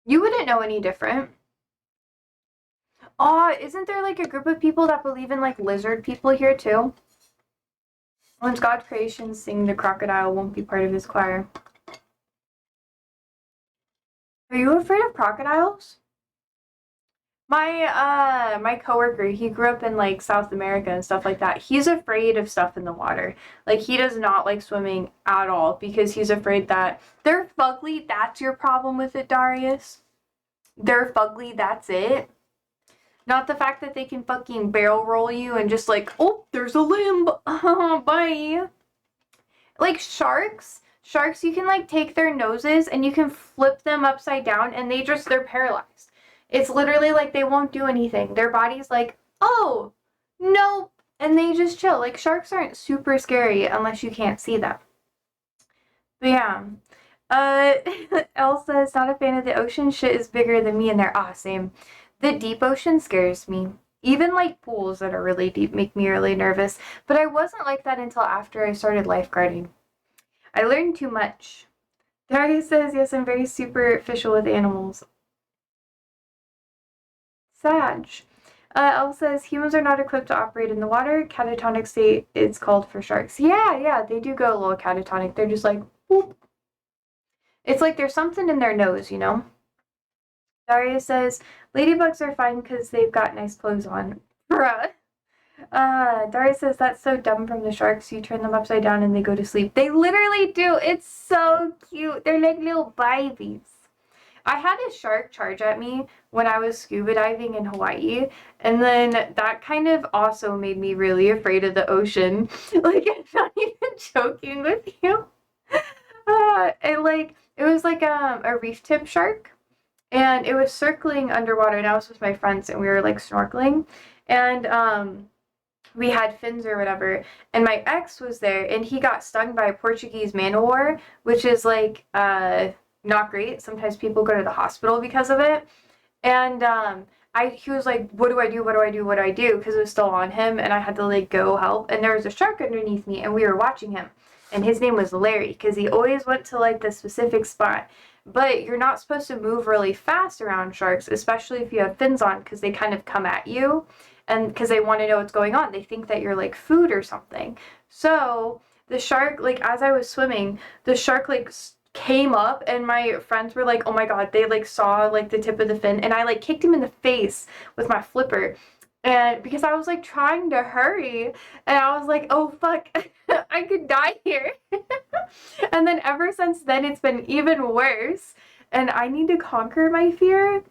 You wouldn't know any different. Isn't there, like, a group of people that believe in, like, lizard people here, too? Once God's creations sing, the crocodile won't be part of his choir. Are you afraid of crocodiles? My coworker, he grew up in like South America and stuff like that. He's afraid of stuff in the water. Like he does not like swimming at all because he's afraid that they're fugly. That's your problem with it, Darius. They're fugly, that's it. Not the fact that they can fucking barrel roll you and just like, oh, there's a limb. Bye. Like sharks, you can like take their noses and you can flip them upside down and they're paralyzed. It's literally like they won't do anything. Their body's like, oh, nope. And they just chill. Like, sharks aren't super scary unless you can't see them. But yeah. Elle says, not a fan of the ocean. Shit is bigger than me in there. Same. The deep ocean scares me. Even, like, pools that are really deep make me really nervous. But I wasn't like that until after I started lifeguarding. I learned too much. Darius says, yes, I'm very superficial with animals. Sag. Elle says, humans are not equipped to operate in the water. Catatonic state is called for sharks. Yeah, they do go a little catatonic. They're just like, whoop. It's like there's something in their nose, you know? Daria says, ladybugs are fine because they've got nice clothes on. Bruh. Daria says, that's so dumb from the sharks. You turn them upside down and they go to sleep. They literally do. It's so cute. They're like little babies. I had a shark charge at me when I was scuba diving in Hawaii, and then that kind of also made me really afraid of the ocean. Like, I'm not even joking with you. It was like a reef tip shark, and it was circling underwater, and I was with my friends, and we were like snorkeling, and we had fins or whatever, and my ex was there, and he got stung by a Portuguese man o' war, which is like not great. Sometimes people go to the hospital because of it. And he was like, what do I do? What do I do? What do I do? Because it was still on him, and I had to like go help. And there was a shark underneath me, and we were watching him. And his name was Larry, because he always went to like the specific spot. But you're not supposed to move really fast around sharks, especially if you have fins on, because they kind of come at you, and because they want to know what's going on. They think that you're like food or something. So the shark, like as I was swimming, the shark like came up, and my friends were like, oh my god, they like saw like the tip of the fin, and I like kicked him in the face with my flipper, and because I was like trying to hurry, and I was like, oh fuck, I could die here. And then ever since then it's been even worse, and I need to conquer my fear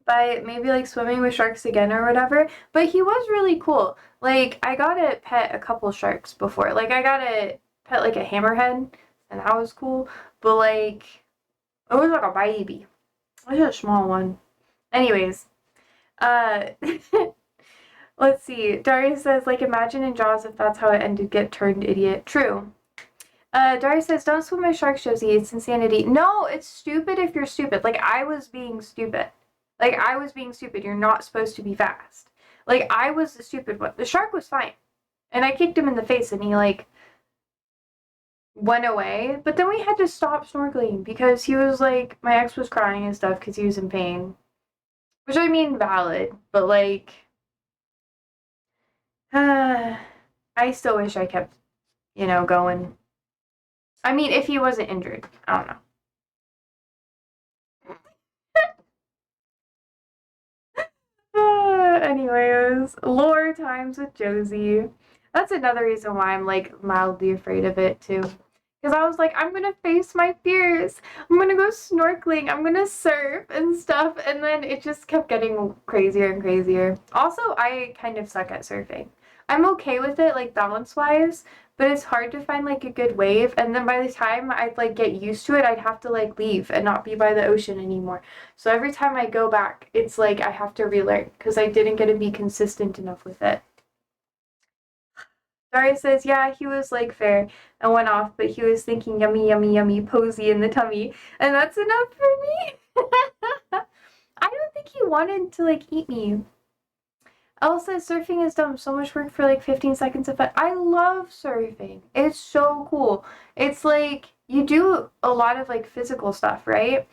by maybe like swimming with sharks again or whatever. But he was really cool. Like I got to pet a couple sharks before. Like I got to pet like a hammerhead, and that was cool. But like it was like a baby. It was a small one. Anyways, uh let's see. Darius says, like, imagine in Jaws if that's how it ended, get turned idiot. True. Darius says, don't swim with sharks, Josie. It's insanity. No, it's stupid if you're stupid. Like, I was being stupid. Like, I was being stupid. You're not supposed to be fast. Like, I was the stupid one. The shark was fine. And I kicked him in the face, and he, like, went away. But then we had to stop snorkeling because he was, like, my ex was crying and stuff because he was in pain. Which, I mean, valid. But, like, I still wish I kept, going. I mean, if he wasn't injured. I don't know. Anyways, lore times with Josie. That's another reason why I'm like mildly afraid of it too. Because I was like, I'm gonna face my fears. I'm gonna go snorkeling. I'm gonna surf and stuff. And then it just kept getting crazier and crazier. Also, I kind of suck at surfing. I'm okay with it, like balance wise, but it's hard to find like a good wave. And then by the time I'd like get used to it, I'd have to like leave and not be by the ocean anymore. So every time I go back, it's like I have to relearn because I didn't get to be consistent enough with it. Daria says, yeah, he was like fair and went off, but he was thinking yummy, yummy, yummy, posy in the tummy. And that's enough for me. I don't think he wanted to like eat me. Elle says surfing is dumb. So much work for like 15 seconds of fun. I love surfing. It's so cool. It's like you do a lot of like physical stuff, right?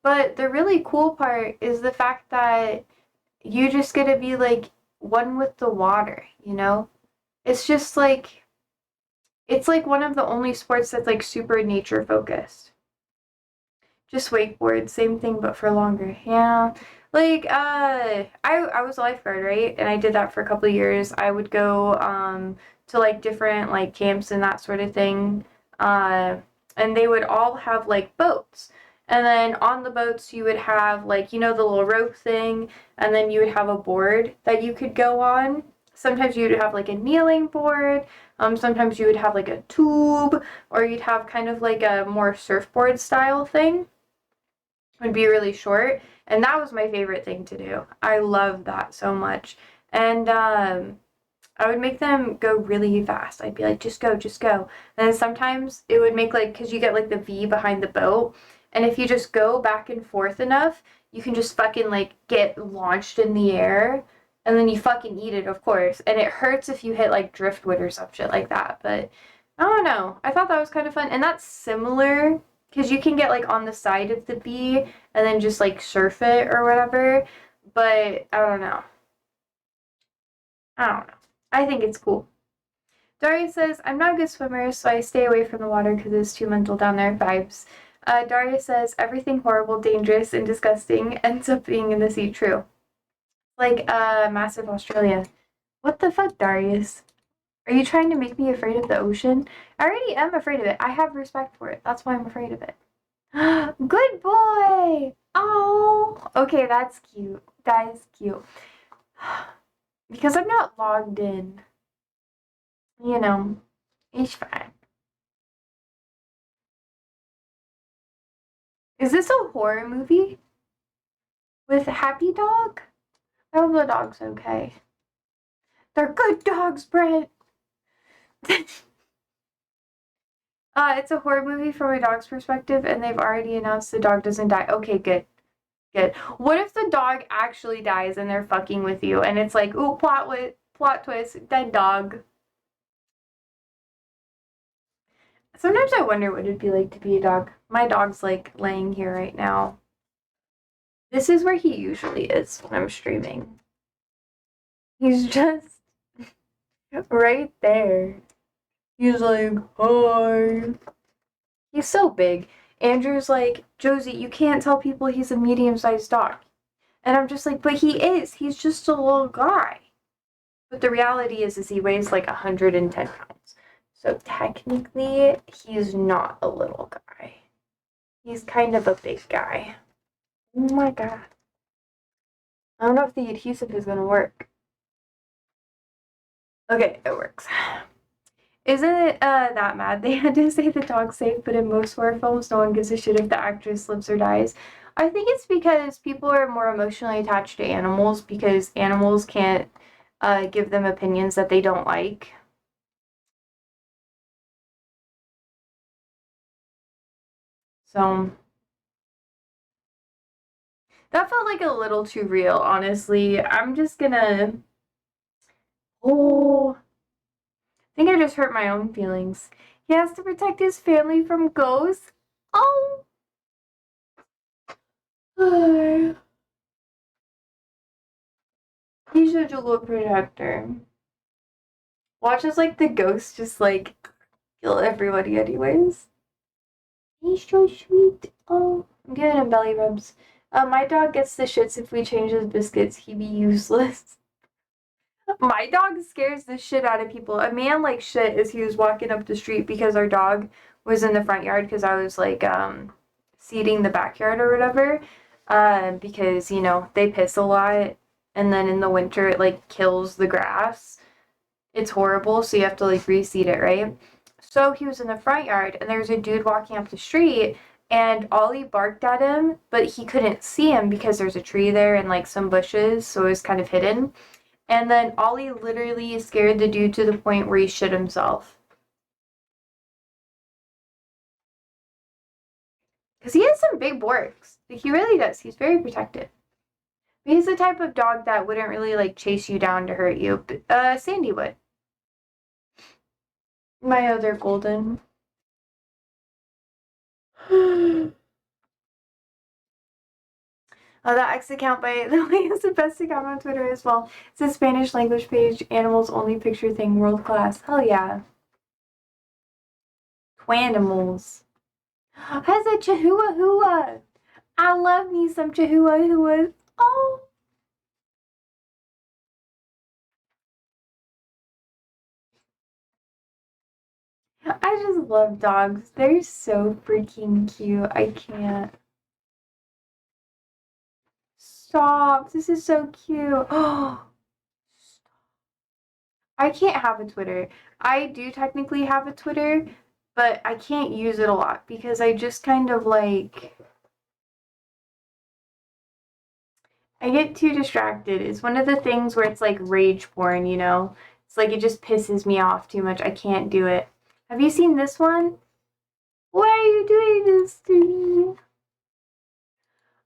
But the really cool part is the fact that you just get to be like one with the water, you know? It's just like it's like one of the only sports that's like super nature focused. Just wakeboard, same thing but for longer. Yeah. Like I was a lifeguard, right? And I did that for a couple of years. I would go to like different like camps and that sort of thing. And they would all have like boats. And then on the boats you would have like, the little rope thing, and then you would have a board that you could go on. Sometimes you would have like a kneeling board. Sometimes you would have like a tube, or you'd have kind of like a more surfboard style thing. It would be really short, and that was my favorite thing to do. I loved that so much. And I would make them go really fast. I'd be like, just go, just go. And then sometimes it would make like, because you get like the V behind the boat, and if you just go back and forth enough, you can just fucking like get launched in the air, and then you fucking eat it, of course. And it hurts if you hit like driftwood or some shit like that. But I don't know. I thought that was kind of fun, and that's similar because you can get like on the side of the bee and then just like surf it or whatever. But I don't know. I think it's cool. Daria says, I'm not a good swimmer, so I stay away from the water because it's too mental down there. Vibes. Daria says, everything horrible, dangerous, and disgusting ends up being in the sea. True. Like, massive Australia. What the fuck, Darius? Are you trying to make me afraid of the ocean? I already am afraid of it. I have respect for it. That's why I'm afraid of it. Good boy! Oh, okay, that's cute. That is cute. Because I'm not logged in. You know, it's fine. Is this a horror movie? With Happy Dog? I hope the dog's okay. They're good dogs, Brent! It's a horror movie from a dog's perspective, and they've already announced the dog doesn't die. Okay, good. Good. What if the dog actually dies and they're fucking with you, and it's like, ooh, plot twist, dead dog. Sometimes I wonder what it'd be like to be a dog. My dog's like laying here right now. This is where he usually is when I'm streaming. He's just right there. He's like, hi. He's so big. Andrew's like, Josie, you can't tell people he's a medium-sized dog. And I'm just like, but he is. He's just a little guy. But the reality is he weighs like 110 pounds. So technically, he's not a little guy. He's kind of a big guy. Oh my god. I don't know if the adhesive is going to work. Okay, it works. Isn't it that mad they had to say the dog's safe, but in most horror films, no one gives a shit if the actress slips or dies? I think it's because people are more emotionally attached to animals because animals can't give them opinions that they don't like. So that felt like a little too real, honestly. I'm just gonna. Oh, I think I just hurt my own feelings. He has to protect his family from ghosts. Oh. He's such a good protector. Watch as like the ghost just like kill everybody anyways. He's so sweet. Oh, I'm giving him belly rubs. My dog gets the shits if we change his biscuits. He'd be useless. My dog scares the shit out of people. A man like shit as he was walking up the street because our dog was in the front yard because I was like seeding the backyard or whatever. Because you know they piss a lot, and then in the winter it like kills the grass. It's horrible, so you have to like reseed it, right? So he was in the front yard, and there was a dude walking up the street, and Ollie barked at him, but he couldn't see him because there's a tree there and like some bushes, so it was kind of hidden. And then Ollie literally scared the dude to the point where he shit himself. Because he has some big barks. He really does. He's very protective. But he's the type of dog that wouldn't really like chase you down to hurt you. Sandy would. My other golden. That X account, by the way, is the best account on Twitter as well. It's a Spanish language page, animals only picture thing, world class. Hell yeah. Twanimals. Has a chihuahua. I love me some chihuahuas. Oh. I just love dogs. They're so freaking cute. I can't. Stop. This is so cute. Oh. I can't have a Twitter. I do technically have a Twitter, but I can't use it a lot because I just kind of like I get too distracted. It's one of the things where it's like rage porn, you know? It's like it just pisses me off too much. I can't do it. Have you seen this one? Why are you doing this to me?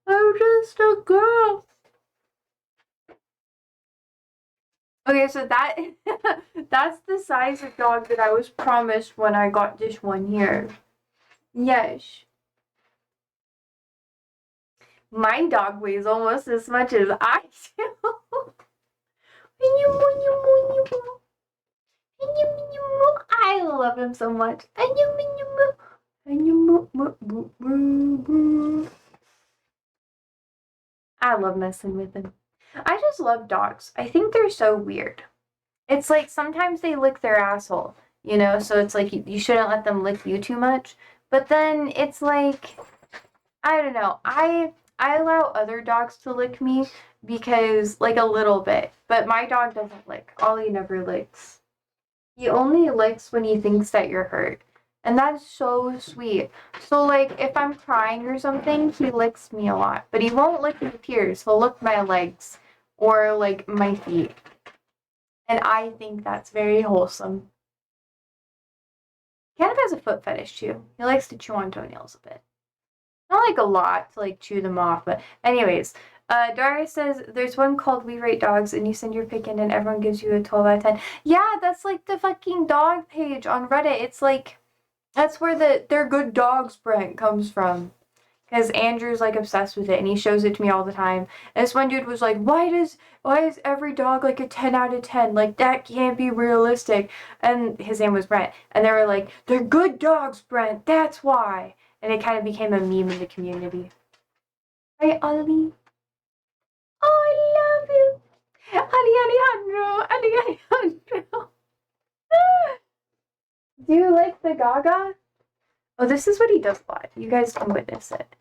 I'm just a girl. Okay, so that that's the size of dog that I was promised when I got this one here. Yes. My dog weighs almost as much as I do. I love him so much. I love messing with him. I just love dogs. I think they're so weird. It's like sometimes they lick their asshole, so it's like you shouldn't let them lick you too much. But then it's like, I don't know. I allow other dogs to lick me because, like, a little bit. But my dog doesn't lick. Ollie never licks. He only licks when he thinks that you're hurt. And that's so sweet. So, like, if I'm crying or something, he licks me a lot. But he won't lick my tears. He'll lick my legs or, like, my feet. And I think that's very wholesome. He kind of has a foot fetish, too. He likes to chew on toenails a bit. Not, like, a lot to, like, chew them off. But anyways, Daria says, there's one called We Rate Dogs, and you send your pic in and everyone gives you a 12 out of 10. Yeah, that's, like, the fucking dog page on Reddit. It's, like... That's where They're Good Dogs Brent comes from. Because Andrew's like obsessed with it and he shows it to me all the time. And this one dude was like, why is every dog like a 10 out of 10? Like, that can't be realistic. And his name was Brent. And they were like, they're good dogs, Brent. That's why. And it kind of became a meme in the community. Right, Ollie? Oh, I love you. Ali Alejandro. Do you like the Gaga? Oh, this is what he does a lot. You guys can witness it.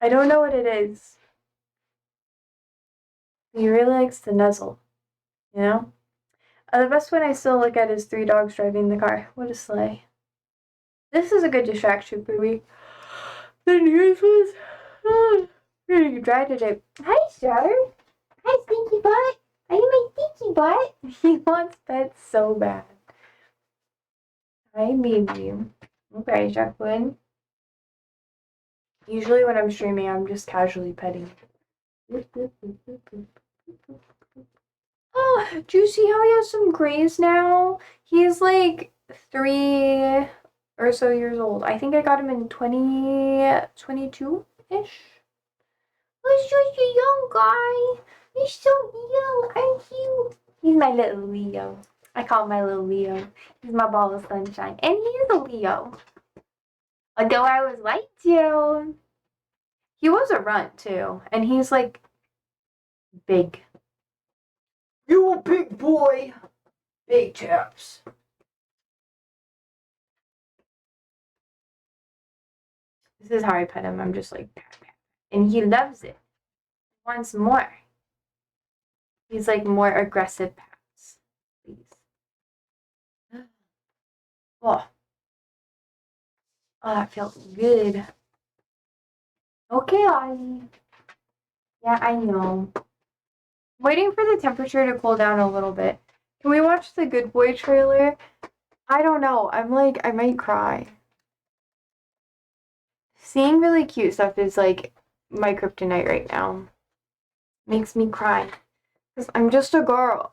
I don't know what it is. He really likes to nuzzle, you know? The best one I still look at is 3 dogs driving the car. What a sleigh. This is a good distraction for me. The news was pretty dry today. Hi, Starter. Hi, Stinky Butt. Are you my Stinky Butt? He wants pets so bad. Hi, Mimi. Okay, Jacqueline. Usually when I'm streaming, I'm just casually petting. Oh, do you see how he has some grays now? He's like 3 or so years old. I think I got him in 2022-ish. He's just a young guy. He's so young, aren't you? He's my little Leo. I call him my little Leo. He's my ball of sunshine. And he is a Leo. Although I was light too. He was a runt too. And he's like big. You a big boy. Big chaps. This is how I pet him. I'm just like, and he loves it. He wants more. He's like more aggressive pats. Please. Oh. Oh, that felt good. Okay, Ollie. Yeah, I know. Waiting for the temperature to cool down a little bit. Can we watch the Good Boy trailer? I don't know. I'm like, I might cry. Seeing really cute stuff is like my kryptonite right now. Makes me cry. Because I'm just a girl.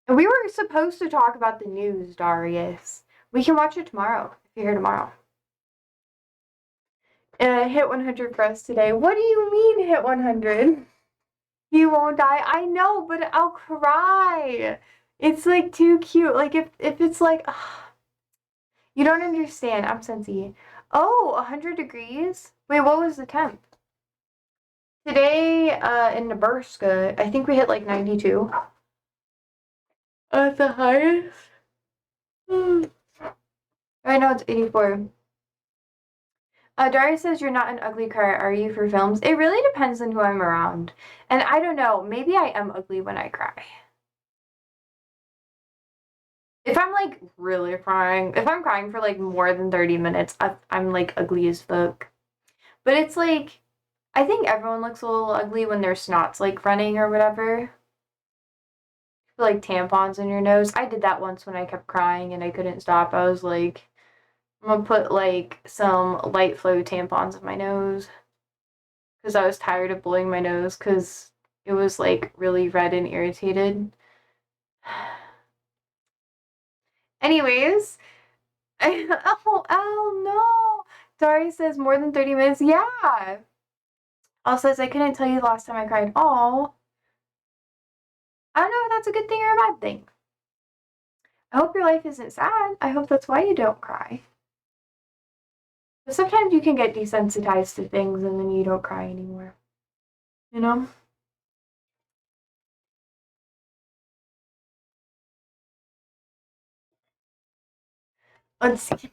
And we were supposed to talk about the news, Darius. We can watch it tomorrow, if you're here tomorrow. Hit 100 for us today. What do you mean hit 100? He won't die. I know, but I'll cry. It's like too cute. Like if it's like, you don't understand. I'm Sensi. Oh, 100 degrees? Wait, what was the temp? Today, in Nebraska, I think we hit like 92. At the highest? Right now it's 84. Daria says you're not an ugly cry, are you, for films? It really depends on who I'm around. And I don't know, maybe I am ugly when I cry. If I'm like really crying, if I'm crying for like more than 30 minutes, I'm like ugly as fuck. But it's like, I think everyone looks a little ugly when their snot's like running or whatever. Like tampons in your nose. I did that once when I kept crying and I couldn't stop. I was like, I'm gonna put like some light flow tampons in my nose. Because I was tired of blowing my nose because it was like really red and irritated. Anyways, oh no, Dari says more than 30 minutes. Yeah. Al says I couldn't tell you the last time I cried. Oh. I don't know if that's a good thing or a bad thing. I hope your life isn't sad. I hope that's why you don't cry. But sometimes you can get desensitized to things and then you don't cry anymore. You know? Let's see.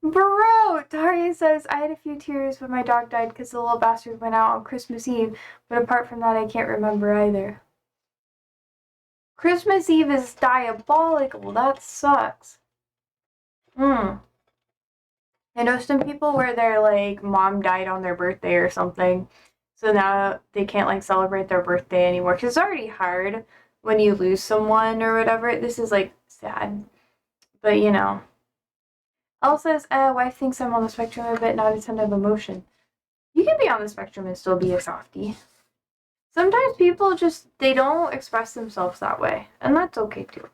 Bro! Daria says, I had a few tears when my dog died because the little bastard went out on Christmas Eve, but apart from that, I can't remember either. Christmas Eve is diabolical. That sucks. I know some people where their, like, mom died on their birthday or something, so now they can't, like, celebrate their birthday anymore, because it's already hard when you lose someone or whatever. This is, like, sad. But, you know. Elle says, wife thinks I'm on the spectrum a bit, not a ton of emotion. You can be on the spectrum and still be a softie. Sometimes people just, they don't express themselves that way, and that's okay too.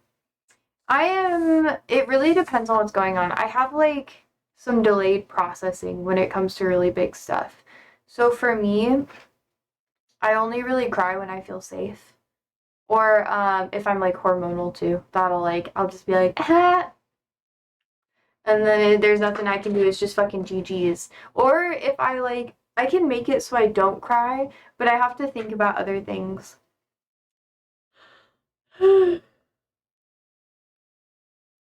It really depends on what's going on. I have like some delayed processing when it comes to really big stuff. So for me, I only really cry when I feel safe. Or if I'm like hormonal too, that'll like, I'll just be like, ah, and then there's nothing I can do. It's just fucking GG's. Or if I like, I can make it so I don't cry, but I have to think about other things. But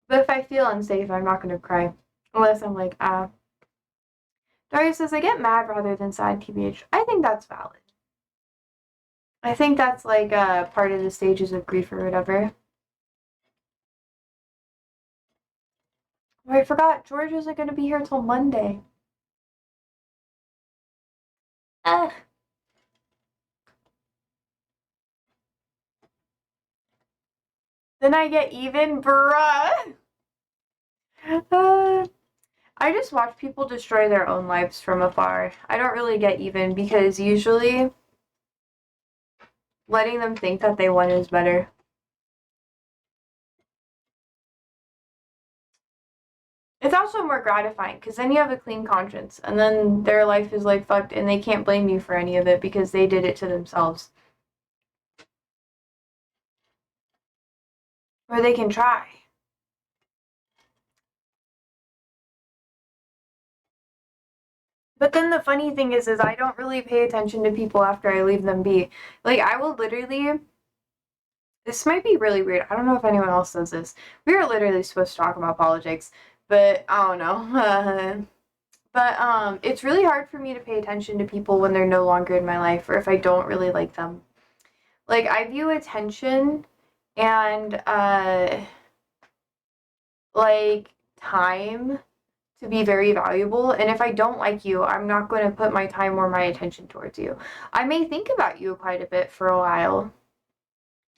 if I feel unsafe, I'm not gonna cry. Unless I'm like, ah. Daria says, I get mad rather than sad, TBH. I think that's valid. I think that's like part of the stages of grief or whatever. Oh, I forgot, George isn't gonna be here till Monday. Ah. Then I get even, bruh. I just watch people destroy their own lives from afar. I don't really get even because usually letting them think that they won is better. It's also more gratifying because then you have a clean conscience and then their life is like fucked and they can't blame you for any of it because they did it to themselves. Or they can try. But then the funny thing is I don't really pay attention to people after I leave them be. Like I will literally, this might be really weird. I don't know if anyone else does this. We are literally supposed to talk about politics, but I don't know. But it's really hard for me to pay attention to people when they're no longer in my life or if I don't really like them. Like I view attention and like time to be very valuable, and if I don't like you, I'm not going to put my time or my attention towards you. I may think about you quite a bit for a while.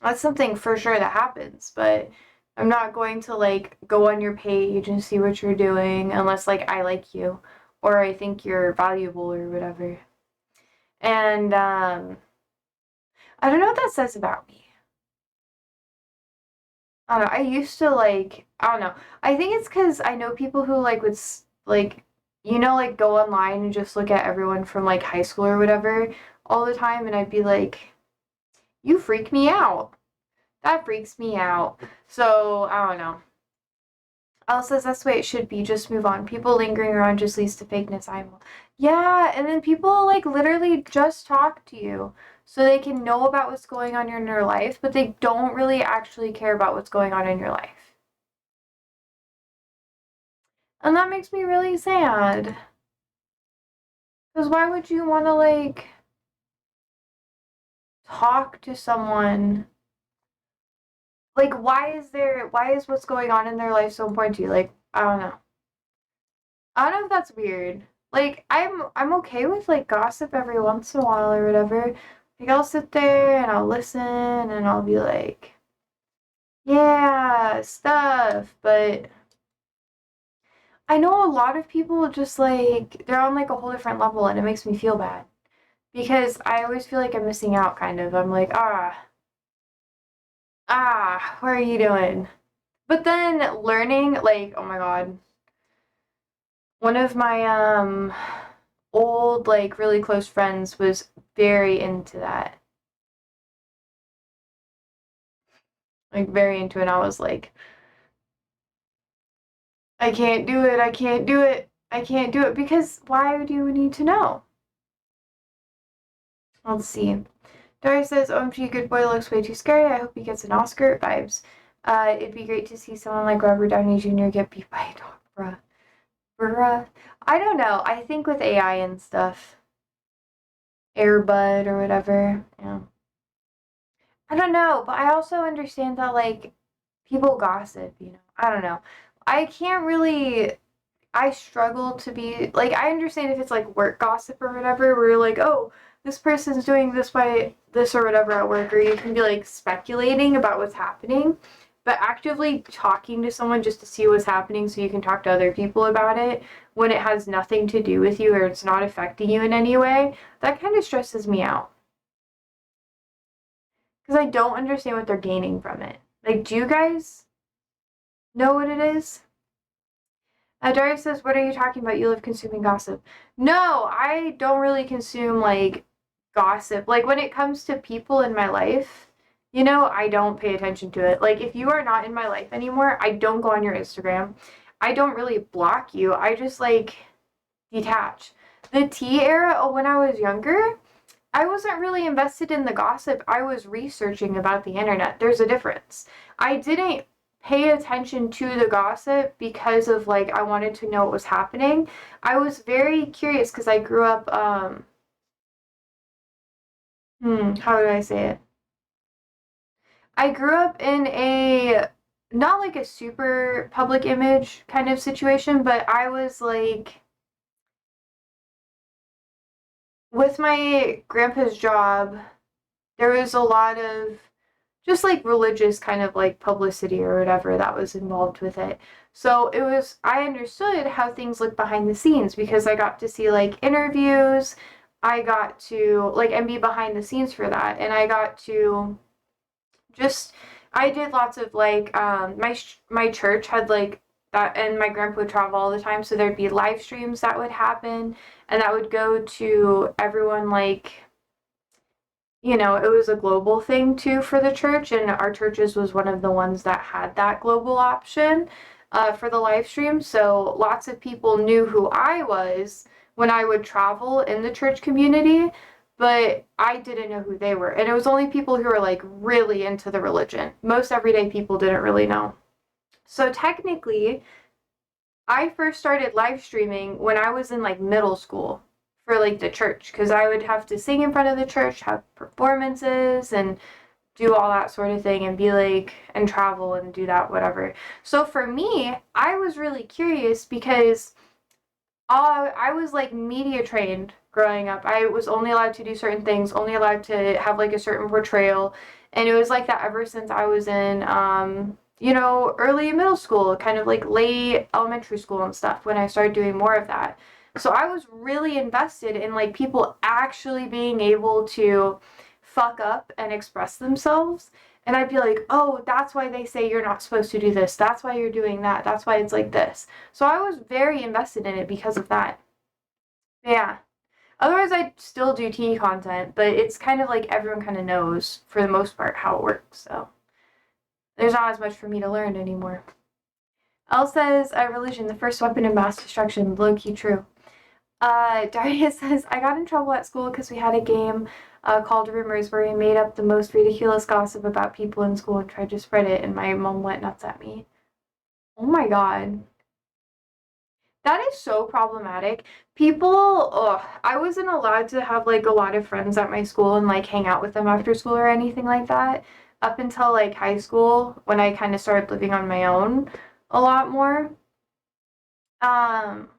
That's something for sure that happens, but I'm not going to like go on your page and see what you're doing unless like I like you or I think you're valuable or whatever. And I don't know what that says about me. I don't know. I used to like, I don't know. I think it's because I know people who like would like, like go online and just look at everyone from like high school or whatever all the time, and I'd be like, you freak me out. That freaks me out. So I don't know. Elle says that's the way it should be. Just move on. People lingering around just leads to fakeness. Yeah, and then people like literally just talk to you so they can know about what's going on in your life, but they don't really actually care about what's going on in your life. And that makes me really sad. Because why would you want to like talk to someone? Like why is what's going on in their life so important to you? Like, I don't know. I don't know if that's weird. Like I'm okay with like gossip every once in a while or whatever. Like I'll sit there and I'll listen and I'll be like, yeah, stuff. But I know a lot of people just like they're on like a whole different level and it makes me feel bad. Because I always feel like I'm missing out kind of. I'm like, what are you doing? But then learning, like, oh my god. One of my old, like, really close friends was very into that. Like, very into it. And I was like, I can't do it. I can't do it. I can't do it. Because why do you need to know? Let's see. Dory says, OMG, Good Boy looks way too scary. I hope he gets an Oscar. Vibes. It'd be great to see someone like Robert Downey Jr. get beat by a dog, bruh. Bruh. I don't know. I think with AI and stuff, Airbud or whatever, yeah. I don't know, but I also understand that, like, people gossip, you know. I don't know. I can't really I struggle to be like I understand if it's like work gossip or whatever, where you're like, oh, this person's doing this by this or whatever at work, or you can be like speculating about what's happening. But actively talking to someone just to see what's happening so you can talk to other people about it when it has nothing to do with you or it's not affecting you in any way, that kind of stresses me out. Because I don't understand what they're gaining from it. Like, do you guys know what it is? Darius says, what are you talking about? You live consuming gossip. No, I don't really consume, like, gossip. Like, when it comes to people in my life, you know, I don't pay attention to it. Like, if you are not in my life anymore, I don't go on your Instagram. I don't really block you. I just, like, detach. The tea era, when I was younger, I wasn't really invested in the gossip. I was researching about the internet. There's a difference. I didn't pay attention to the gossip because of like I wanted to know what was happening. I was very curious because I grew up how do I say it? I grew up in a not like a super public image kind of situation, but I was like with my grandpa's job, there was a lot of just like religious kind of like publicity or whatever that was involved with it. So it was, I understood how things look behind the scenes because I got to see like interviews. I got to like and be behind the scenes for that. And I got to just, I did lots of like, my church had like that, and my grandpa would travel all the time. So there'd be live streams that would happen and that would go to everyone like it was a global thing too for the church, and our churches was one of the ones that had that global option for the live stream. So lots of people knew who I was when I would travel in the church community, but I didn't know who they were. And it was only people who were like really into the religion. Most everyday people didn't really know. So technically, I first started live streaming when I was in like middle school for like the church because I would have to sing in front of the church, have performances, and do all that sort of thing and be like and travel and do that whatever. So for me, I was really curious because I was like media trained growing up. I was only allowed to do certain things, only allowed to have like a certain portrayal, and it was like that ever since I was in early middle school, kind of like late elementary school and stuff when I started doing more of that. So I was really invested in like people actually being able to fuck up and express themselves. And I'd be like, oh, that's why they say you're not supposed to do this. That's why you're doing that. That's why it's like this. So I was very invested in it because of that. Yeah. Otherwise, I'd still do tea content, but it's kind of like everyone kind of knows, for the most part, how it works. So there's not as much for me to learn anymore. Elle says, religion, the first weapon of mass destruction. Low key true. Daria says, I got in trouble at school because we had a game called Rumors where we made up the most ridiculous gossip about people in school and tried to spread it, and my mom went nuts at me. Oh my god. That is so problematic. People, ugh, I wasn't allowed to have like a lot of friends at my school and like hang out with them after school or anything like that up until like high school when I kind of started living on my own a lot more. Um,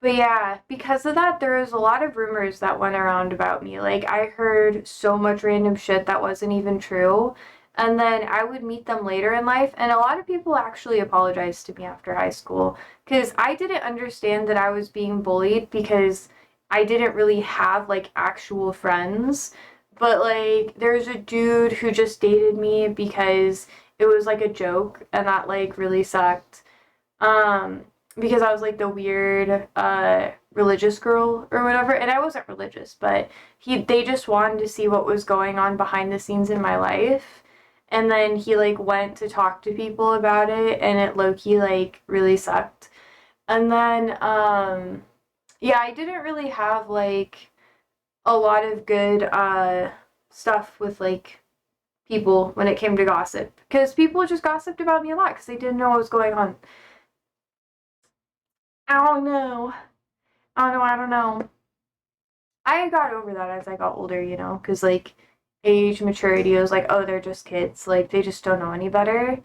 But yeah, because of that, there was a lot of rumors that went around about me. Like, I heard so much random shit that wasn't even true. And then I would meet them later in life, and a lot of people actually apologized to me after high school because I didn't understand that I was being bullied because I didn't really have like actual friends. But like, there's a dude who just dated me because it was like a joke, and that like really sucked. Um, because I was like the weird religious girl or whatever, and I wasn't religious, but they just wanted to see what was going on behind the scenes in my life. And then he like went to talk to people about it, and it low-key like really sucked. And then yeah, I didn't really have like a lot of good stuff with like people when it came to gossip, because people just gossiped about me a lot because they didn't know what was going on. I don't know. I don't know. I got over that as I got older, you know, because like age maturity was like, oh, they're just kids. Like they just don't know any better,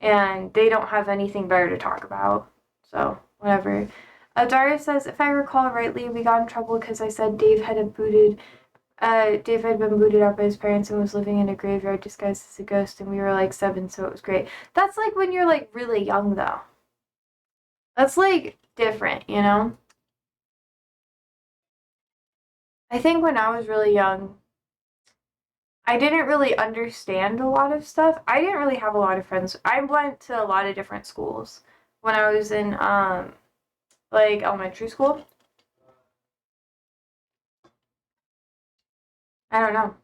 and they don't have anything better to talk about. So whatever. Daria says, if I recall rightly, we got in trouble because I said Dave had been booted out by his parents and was living in a graveyard disguised as a ghost, and we were like 7, so it was great. That's like when you're like really young, though. That's like different, you know? I think when I was really young, I didn't really understand a lot of stuff. I didn't really have a lot of friends. I went to a lot of different schools when I was in like elementary school. I don't know.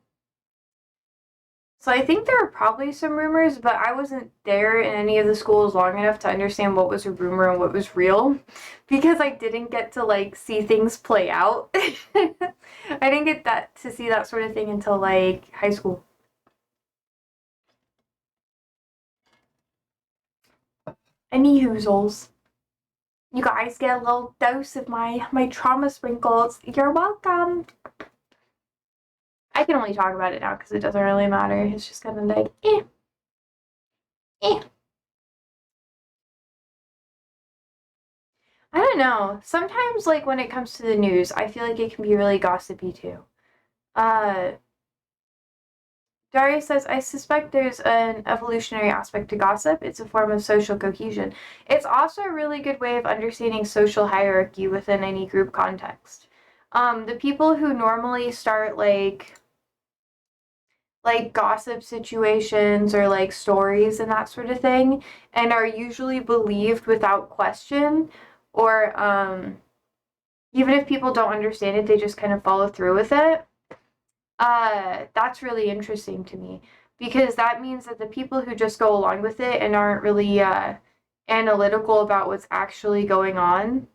So I think there were probably some rumors, but I wasn't there in any of the schools long enough to understand what was a rumor and what was real, because I didn't get to like see things play out. I didn't get that to see that sort of thing until like high school. Any hoozles. You guys get a little dose of my trauma sprinkles. You're welcome. I can only talk about it now because it doesn't really matter. It's just kind of like, eh. I don't know. Sometimes, like, when it comes to the news, I feel like it can be really gossipy too. Uh, Daria says, I suspect there's an evolutionary aspect to gossip. It's a form of social cohesion. It's also a really good way of understanding social hierarchy within any group context. The people who normally start like gossip situations or like stories and that sort of thing, and are usually believed without question, or even if people don't understand it, they just kind of follow through with it. That's really interesting to me, because that means that the people who just go along with it and aren't really analytical about what's actually going on,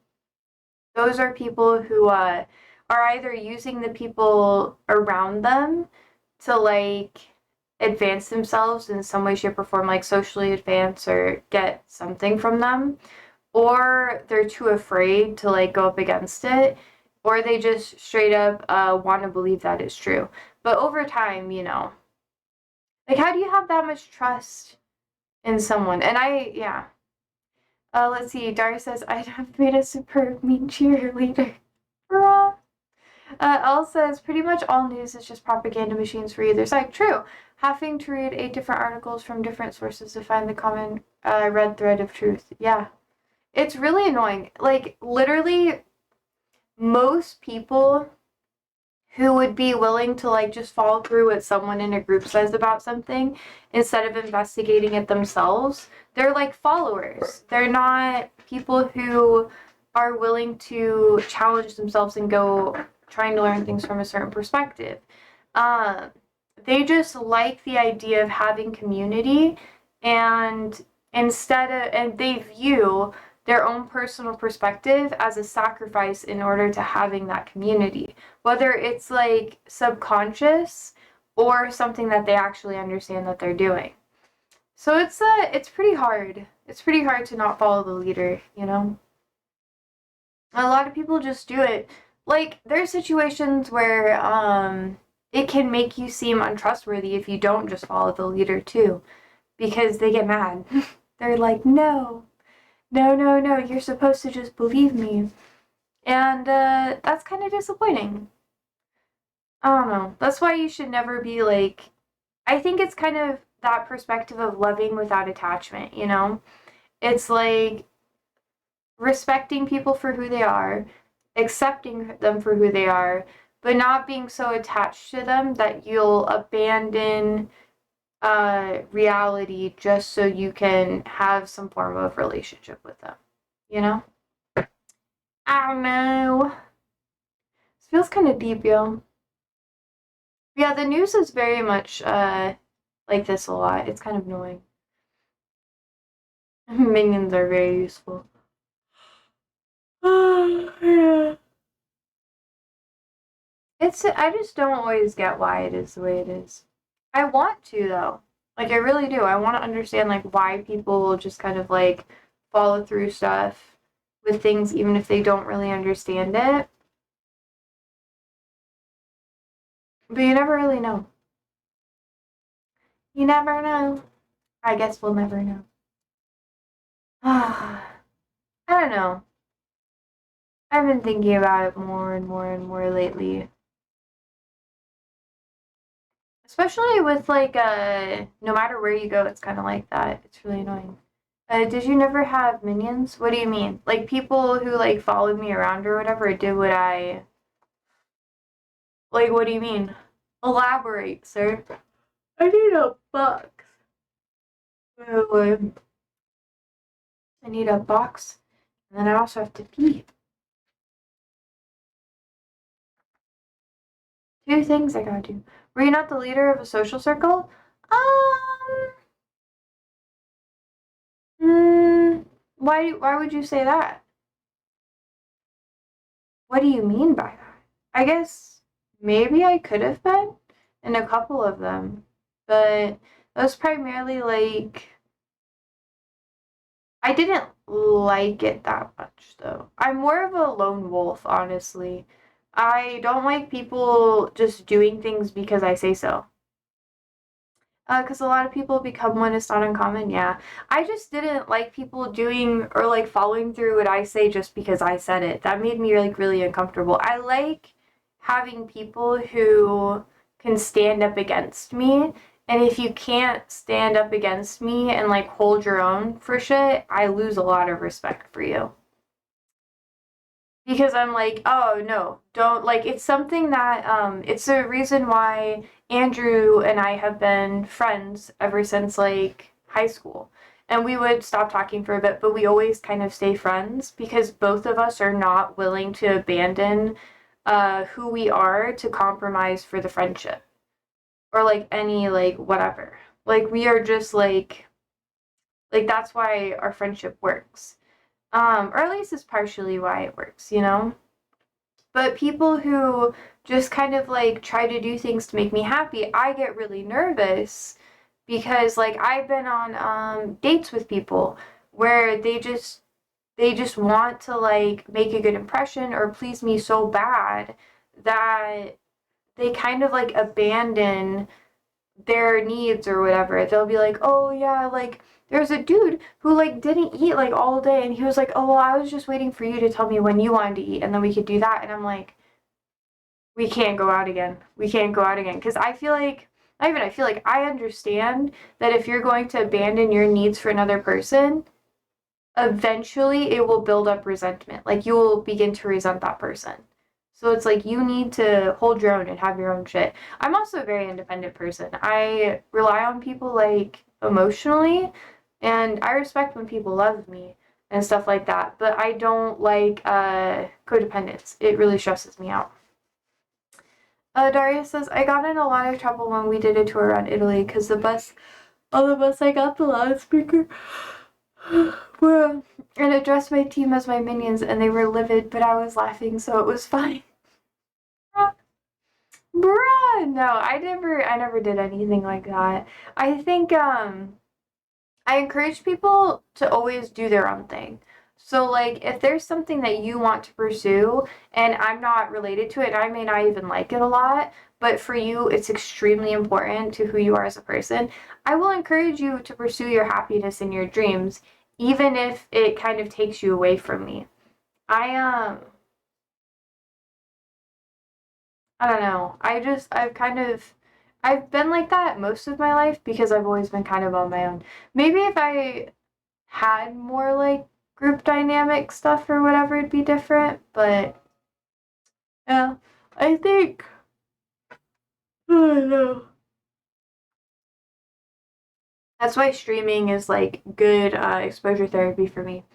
those are people who are either using the people around them to like advance themselves in some way, shape, or form, like socially advance or get something from them, or they're too afraid to like go up against it, or they just straight up want to believe that it's true. But over time, you know, like how do you have that much trust in someone? And yeah. Let's see. Dari says I'd have made a superb mean cheerleader. Hurrah! Elle says pretty much all news is just propaganda machines for either side. True. Having to read 8 different articles from different sources to find the common red thread of truth. Yeah. It's really annoying. Like, literally, most people who would be willing to, like, just follow through what someone in a group says about something instead of investigating it themselves, they're, like, followers. They're not people who are willing to challenge themselves and go trying to learn things from a certain perspective. Um, they just like the idea of having community, and and they view their own personal perspective as a sacrifice in order to having that community, whether it's like subconscious or something that they actually understand that they're doing. So it's pretty hard. It's pretty hard to not follow the leader, you know? A lot of people just do it. Like there's situations where it can make you seem untrustworthy if you don't just follow the leader too, because they get mad. They're like, "No. No, no, no, you're supposed to just believe me." And that's kind of disappointing. I don't know. That's why you should never be like, I think it's kind of that perspective of loving without attachment, you know? It's like respecting people for who they are, accepting them for who they are, but not being so attached to them that you'll abandon reality just so you can have some form of relationship with them. you know? I don't know. This feels kind of deep, yo. Yeah, the news is very much like this a lot. It's kind of annoying. Minions are very useful. Yeah. I just don't always get why it is the way it is. I want to though. Like I really do. I want to understand like why people just kind of like follow through stuff with things even if they don't really understand it. But you never really know. You never know. I guess we'll never know. I don't know. I've been thinking about it more and more and more lately. Especially with like no matter where you go, it's kind of like that. It's really annoying. Did you never have minions? What do you mean? Like people who like followed me around or whatever did what I like what do you mean? Elaborate, sir. I need a box. Wait. I need a box. And then I also have to pee. Two things I gotta do. Were you not the leader of a social circle? Why would you say that? What do you mean by that? I guess maybe I could have been in a couple of them, but that was primarily like I didn't like it that much though. I'm more of a lone wolf, honestly. I don't like people just doing things because I say so. Because a lot of people become one. It's not uncommon. Yeah, I just didn't like people doing or like following through what I say just because I said it. That made me like really uncomfortable. I like having people who can stand up against me. And if you can't stand up against me and like hold your own for shit, I lose a lot of respect for you because I'm like, oh no, don't like it's something that it's a reason why Andrew and I have been friends ever since like high school. And we would stop talking for a bit, but we always kind of stay friends because both of us are not willing to abandon who we are to compromise for the friendship or like any like whatever. Like we are just like that's why our friendship works. Or at least it's partially why it works, you know? But people who just kind of like try to do things to make me happy, I get really nervous because like I've been on dates with people where they just want to like make a good impression or please me so bad that they kind of like abandon their needs or whatever. They'll be like, "Oh yeah, like there's a dude who like didn't eat like all day and he was like, "Oh, well, I was just waiting for you to tell me when you wanted to eat and then we could do that." And I'm like, "We can't go out again. We can't go out again." Cuz I feel like not even I feel like I understand that if you're going to abandon your needs for another person, eventually it will build up resentment. Like you will begin to resent that person. So it's like you need to hold your own and have your own shit. I'm also a very independent person. I rely on people like emotionally and I respect when people love me and stuff like that, but I don't like codependence. It really stresses me out. Daria says, I got in a lot of trouble when we did a tour around Italy because on the bus, I got the loudspeaker. Well, and addressed my team as my minions, and they were livid, but I was laughing, so it was fine. Bruh, no, I never did anything like that. I think, I encourage people to always do their own thing. So, like, if there's something that you want to pursue, and I'm not related to it, and I may not even like it a lot, but for you, it's extremely important to who you are as a person, I will encourage you to pursue your happiness and your dreams, even if it kind of takes you away from me. I, I don't know. I've been like that most of my life because I've always been kind of on my own. Maybe if I had more like group dynamic stuff or whatever, it'd be different. But yeah, I think I don't know. That's why streaming is like good exposure therapy for me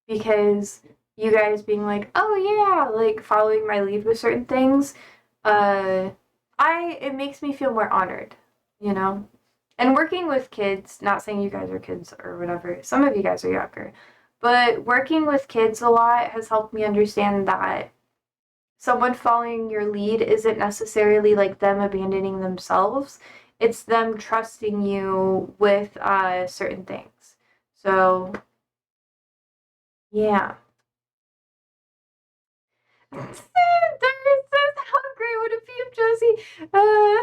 because you guys being like, oh yeah, like following my lead with certain things, uh, it makes me feel more honored, you know? And working with kids, not saying you guys are kids or whatever, some of you guys are younger, but working with kids a lot has helped me understand that someone following your lead isn't necessarily like them abandoning themselves. It's them trusting you with certain things. So, yeah. There says, how great would it be if Josie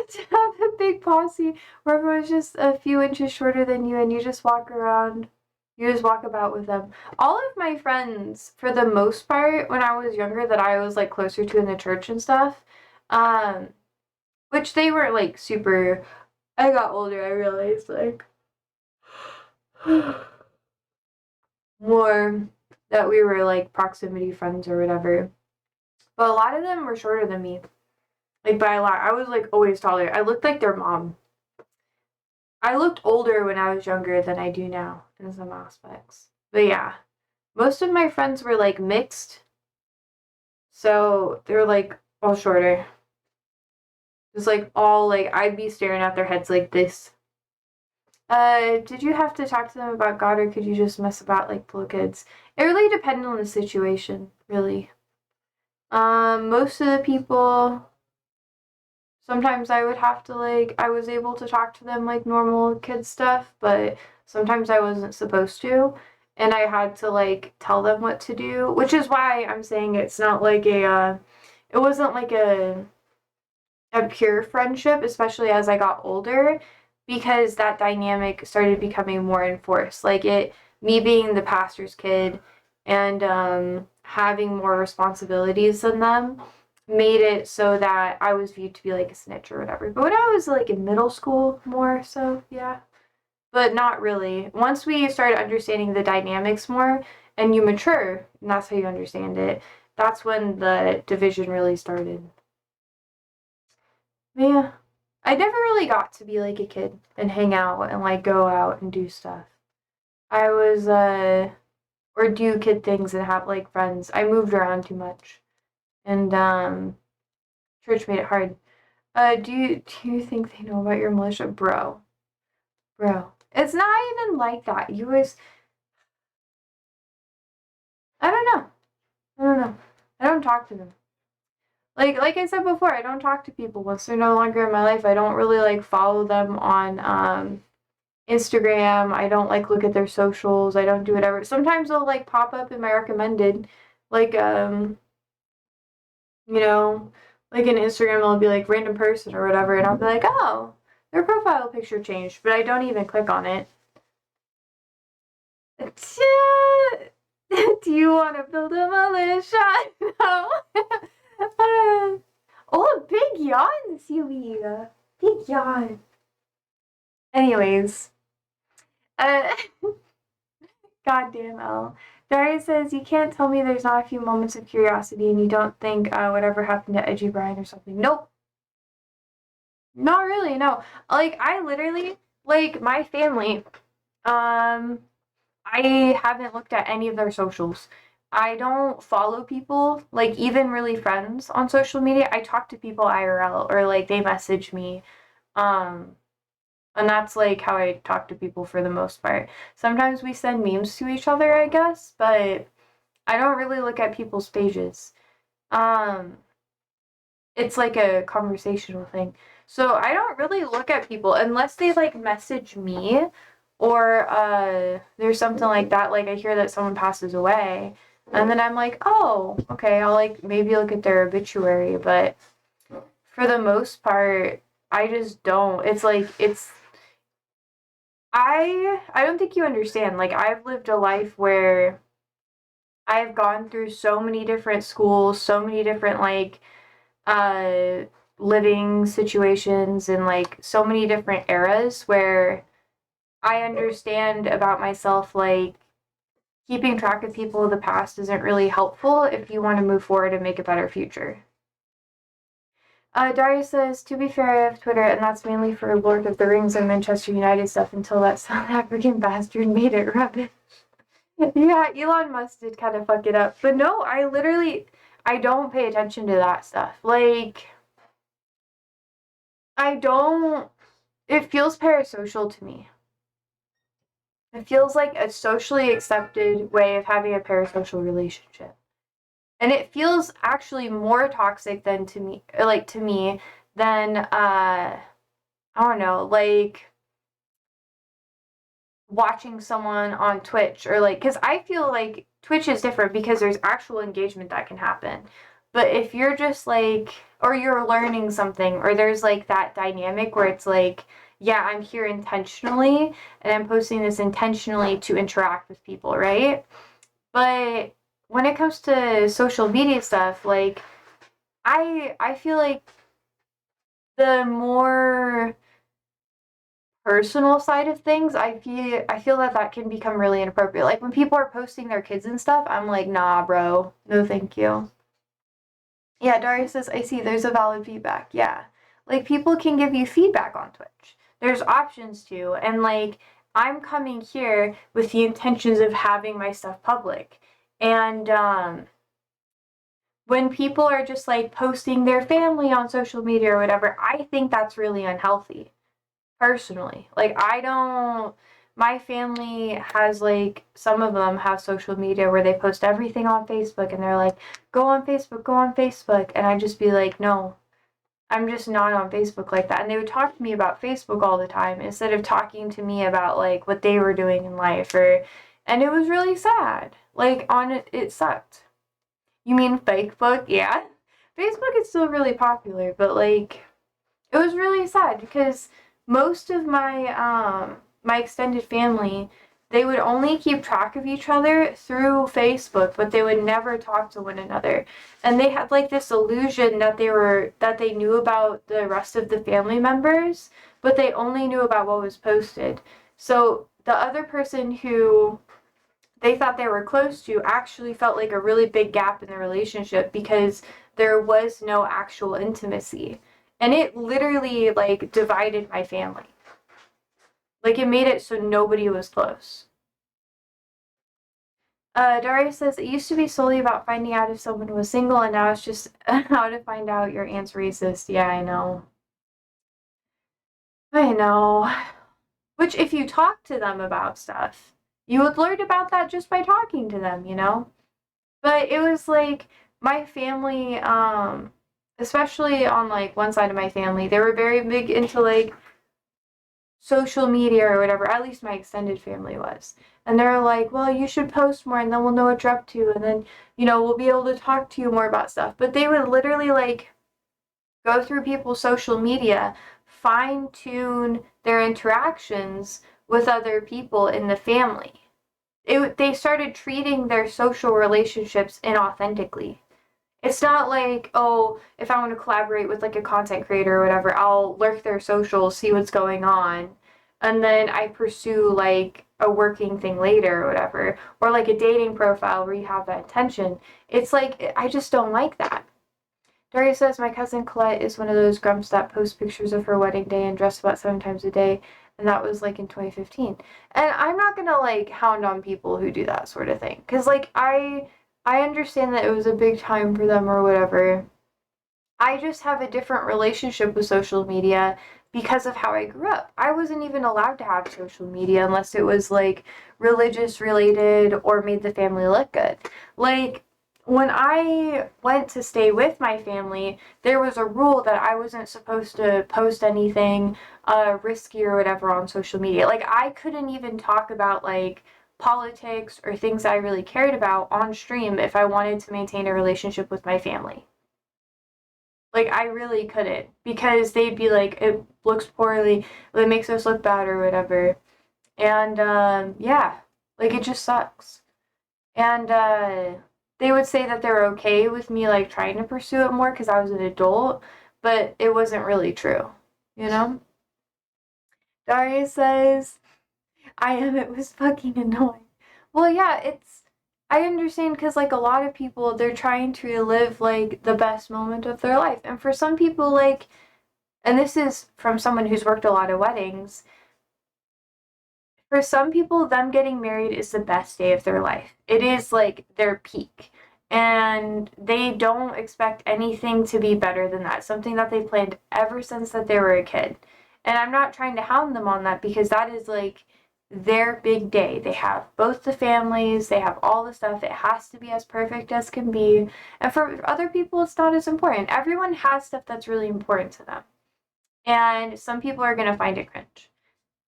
to have a big posse where everyone's just a few inches shorter than you and you just walk around, you just walk about with them. All of my friends, for the most part, when I was younger, that I was like closer to in the church and stuff, um, which they were like super. I got older, I realized like more that we were like proximity friends or whatever. But a lot of them were shorter than me. Like by a lot. I was like always taller. I looked like their mom. I looked older when I was younger than I do now in some aspects. But yeah. Most of my friends were like mixed. So they were like all shorter. Just like all like I'd be staring at their heads like this. Did you have to talk to them about God or could you just mess about like little kids? It really depended on the situation, really. Most of the people, sometimes I would have to like, I was able to talk to them like normal kid stuff, but sometimes I wasn't supposed to. And I had to like tell them what to do, which is why I'm saying it's not like it wasn't like a pure friendship, especially as I got older, because that dynamic started becoming more enforced. Like me being the pastor's kid and having more responsibilities than them made it so that I was viewed to be like a snitch or whatever. But when I was like in middle school, more so, yeah. But not really. Once we started understanding the dynamics more and you mature, and that's how you understand it, that's when the division really started. Yeah. I never really got to be like a kid and hang out and like go out and do stuff. I was or do kid things and have like friends. I moved around too much. And church made it hard. Do you think they know about your militia? Bro. It's not even like that. You always I don't know. I don't know. I don't talk to them. Like I said before, I don't talk to people once they're no longer in my life. I don't really like follow them on Instagram. I don't like look at their socials. I don't do whatever. Sometimes they'll like pop up in my recommended, like you know, like in Instagram they'll be like random person or whatever, and I'll be like, oh, their profile picture changed, but I don't even click on it. Do you want to build a militia? No. Oh, big yawn, Celia. Big yawn. Anyways, uh, goddamn L. Daria says, you can't tell me there's not a few moments of curiosity and you don't think whatever happened to Edgy Brian or something. Nope. Not really, no. Like, I literally, like, my family, um, I haven't looked at any of their socials. I don't follow people, like, even really friends on social media. I talk to people IRL or, like, they message me. Um, And that's like how I talk to people for the most part. Sometimes we send memes to each other, I guess, but I don't really look at people's pages. Um, it's like a conversational thing. So I don't really look at people unless they like message me or there's something like that, like I hear that someone passes away. And then I'm like, oh, okay, I'll like maybe look at their obituary, but for the most part, I just don't. It's like I don't think you understand. Like I've lived a life where I've gone through so many different schools, so many different like uh living situations and like so many different eras where I understand about myself like keeping track of people of the past isn't really helpful if you want to move forward and make a better future. Daria says, to be fair, I have Twitter, and that's mainly for Lord of the Rings and Manchester United stuff until that South African bastard made it rubbish. Yeah, Elon Musk did kind of fuck it up. But no, I don't pay attention to that stuff. Like, I don't, it feels parasocial to me. It feels like a socially accepted way of having a parasocial relationship. And it feels actually more toxic than to me, than, I don't know, like, watching someone on Twitch or like, because I feel like Twitch is different because there's actual engagement that can happen. But if you're just like, or you're learning something, or there's like that dynamic where it's like, yeah, I'm here intentionally and I'm posting this intentionally to interact with people, right? But when it comes to social media stuff, like I feel like the more personal side of things, I feel that that can become really inappropriate. Like when people are posting their kids and stuff, I'm like, nah, bro, no, thank you. Yeah, Daria says, I see. There's a valid feedback. Yeah, like people can give you feedback on Twitch. There's options to, and like I'm coming here with the intentions of having my stuff public, and when people are just like posting their family on social media or whatever, I think that's really unhealthy personally. Like I don't my family has like some of them have social media where they post everything on Facebook and they're like, go on Facebook, go on Facebook. And I just be like, no, I'm just not on Facebook like that. And they would talk to me about Facebook all the time instead of talking to me about like what they were doing in life or and it was really sad. Like on it sucked. You mean Facebook? Yeah. Facebook is still really popular, but like it was really sad because most of my extended family, they would only keep track of each other through Facebook, but they would never talk to one another. And they had like this illusion that they knew about the rest of the family members, but they only knew about what was posted. So the other person who they thought they were close to actually felt like a really big gap in the relationship because there was no actual intimacy. And it literally like divided my family. Like it made it so nobody was close. Daria says it used to be solely about finding out if someone was single, and now it's just how to find out your aunt's racist. Yeah, I know. I know. Which, if you talk to them about stuff, you would learn about that just by talking to them, you know? But it was like my family, especially on like one side of my family, they were very big into like social media or whatever. At least my extended family was. And they're like, well, you should post more and then we'll know what you're up to. And then, we'll be able to talk to you more about stuff. But they would literally like go through people's social media, fine tune their interactions with other people in the family. They started treating their social relationships inauthentically. It's not like, oh, if I want to collaborate with like a content creator or whatever, I'll lurk their socials, see what's going on, and then I pursue like a working thing later or whatever, or like a dating profile where you have that intention. It's like, I just don't like that. Daria says, my cousin Colette is one of those grumps that posts pictures of her wedding day and dressed about 7 times a day, and that was like in 2015. And I'm not gonna like hound on people who do that sort of thing, because like I understand that it was a big time for them or whatever. I just have a different relationship with social media because of how I grew up. I wasn't even allowed to have social media unless it was like religious related or made the family look good. Like when I went to stay with my family, there was a rule that I wasn't supposed to post anything risky or whatever on social media. Like I couldn't even talk about like politics or things I really cared about on stream if I wanted to maintain a relationship with my family. Like I really couldn't because they'd be like, it looks poorly, it makes us look bad or whatever. And yeah, like it just sucks. And they would say that they're okay with me like trying to pursue it more because I was an adult, but it wasn't really true, you know? Daria says, I am, it was fucking annoying. Well, yeah, I understand because, like, a lot of people, they're trying to relive, like, the best moment of their life. And for some people, like, and this is from someone who's worked a lot of weddings, For some people, them getting married is the best day of their life. It is like their peak. And they don't expect anything to be better than that. Something that they planned ever since that they were a kid. And I'm not trying to hound them on that because that is like their big day. They have both the families, they have all the stuff. It has to be as perfect as can be. And for other people, it's not as important. Everyone has stuff that's really important to them. And some people are going to find it cringe,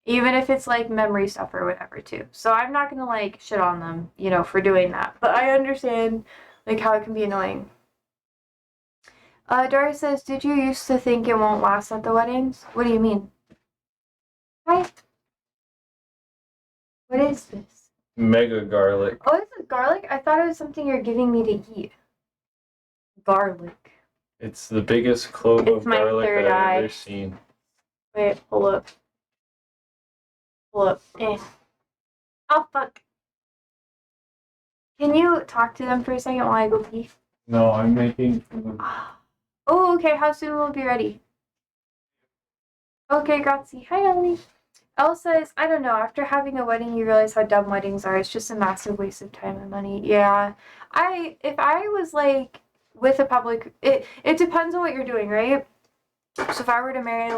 even if it's like memory stuff or whatever too. So I'm not gonna like shit on them, for doing that. But I understand like how it can be annoying. Dory says, "Did you used to think it won't last at the weddings? What do you mean?" Hi. What is this? Mega garlic. Oh, is it garlic? I thought it was something you're giving me to eat. Garlic. It's the biggest clove It's of my garlic third that I've eye. ever seen. Wait, pull up. Pull up. Oh fuck. Can you talk to them for a second while I go pee? No, I'm making food. Oh, okay. How soon will it be ready? Okay, grazie. Hi, Ellie. Elle says, I don't know, after having a wedding, you realize how dumb weddings are. It's just a massive waste of time and money. Yeah. If I was like with a public, it depends on what you're doing, right? So if I were to marry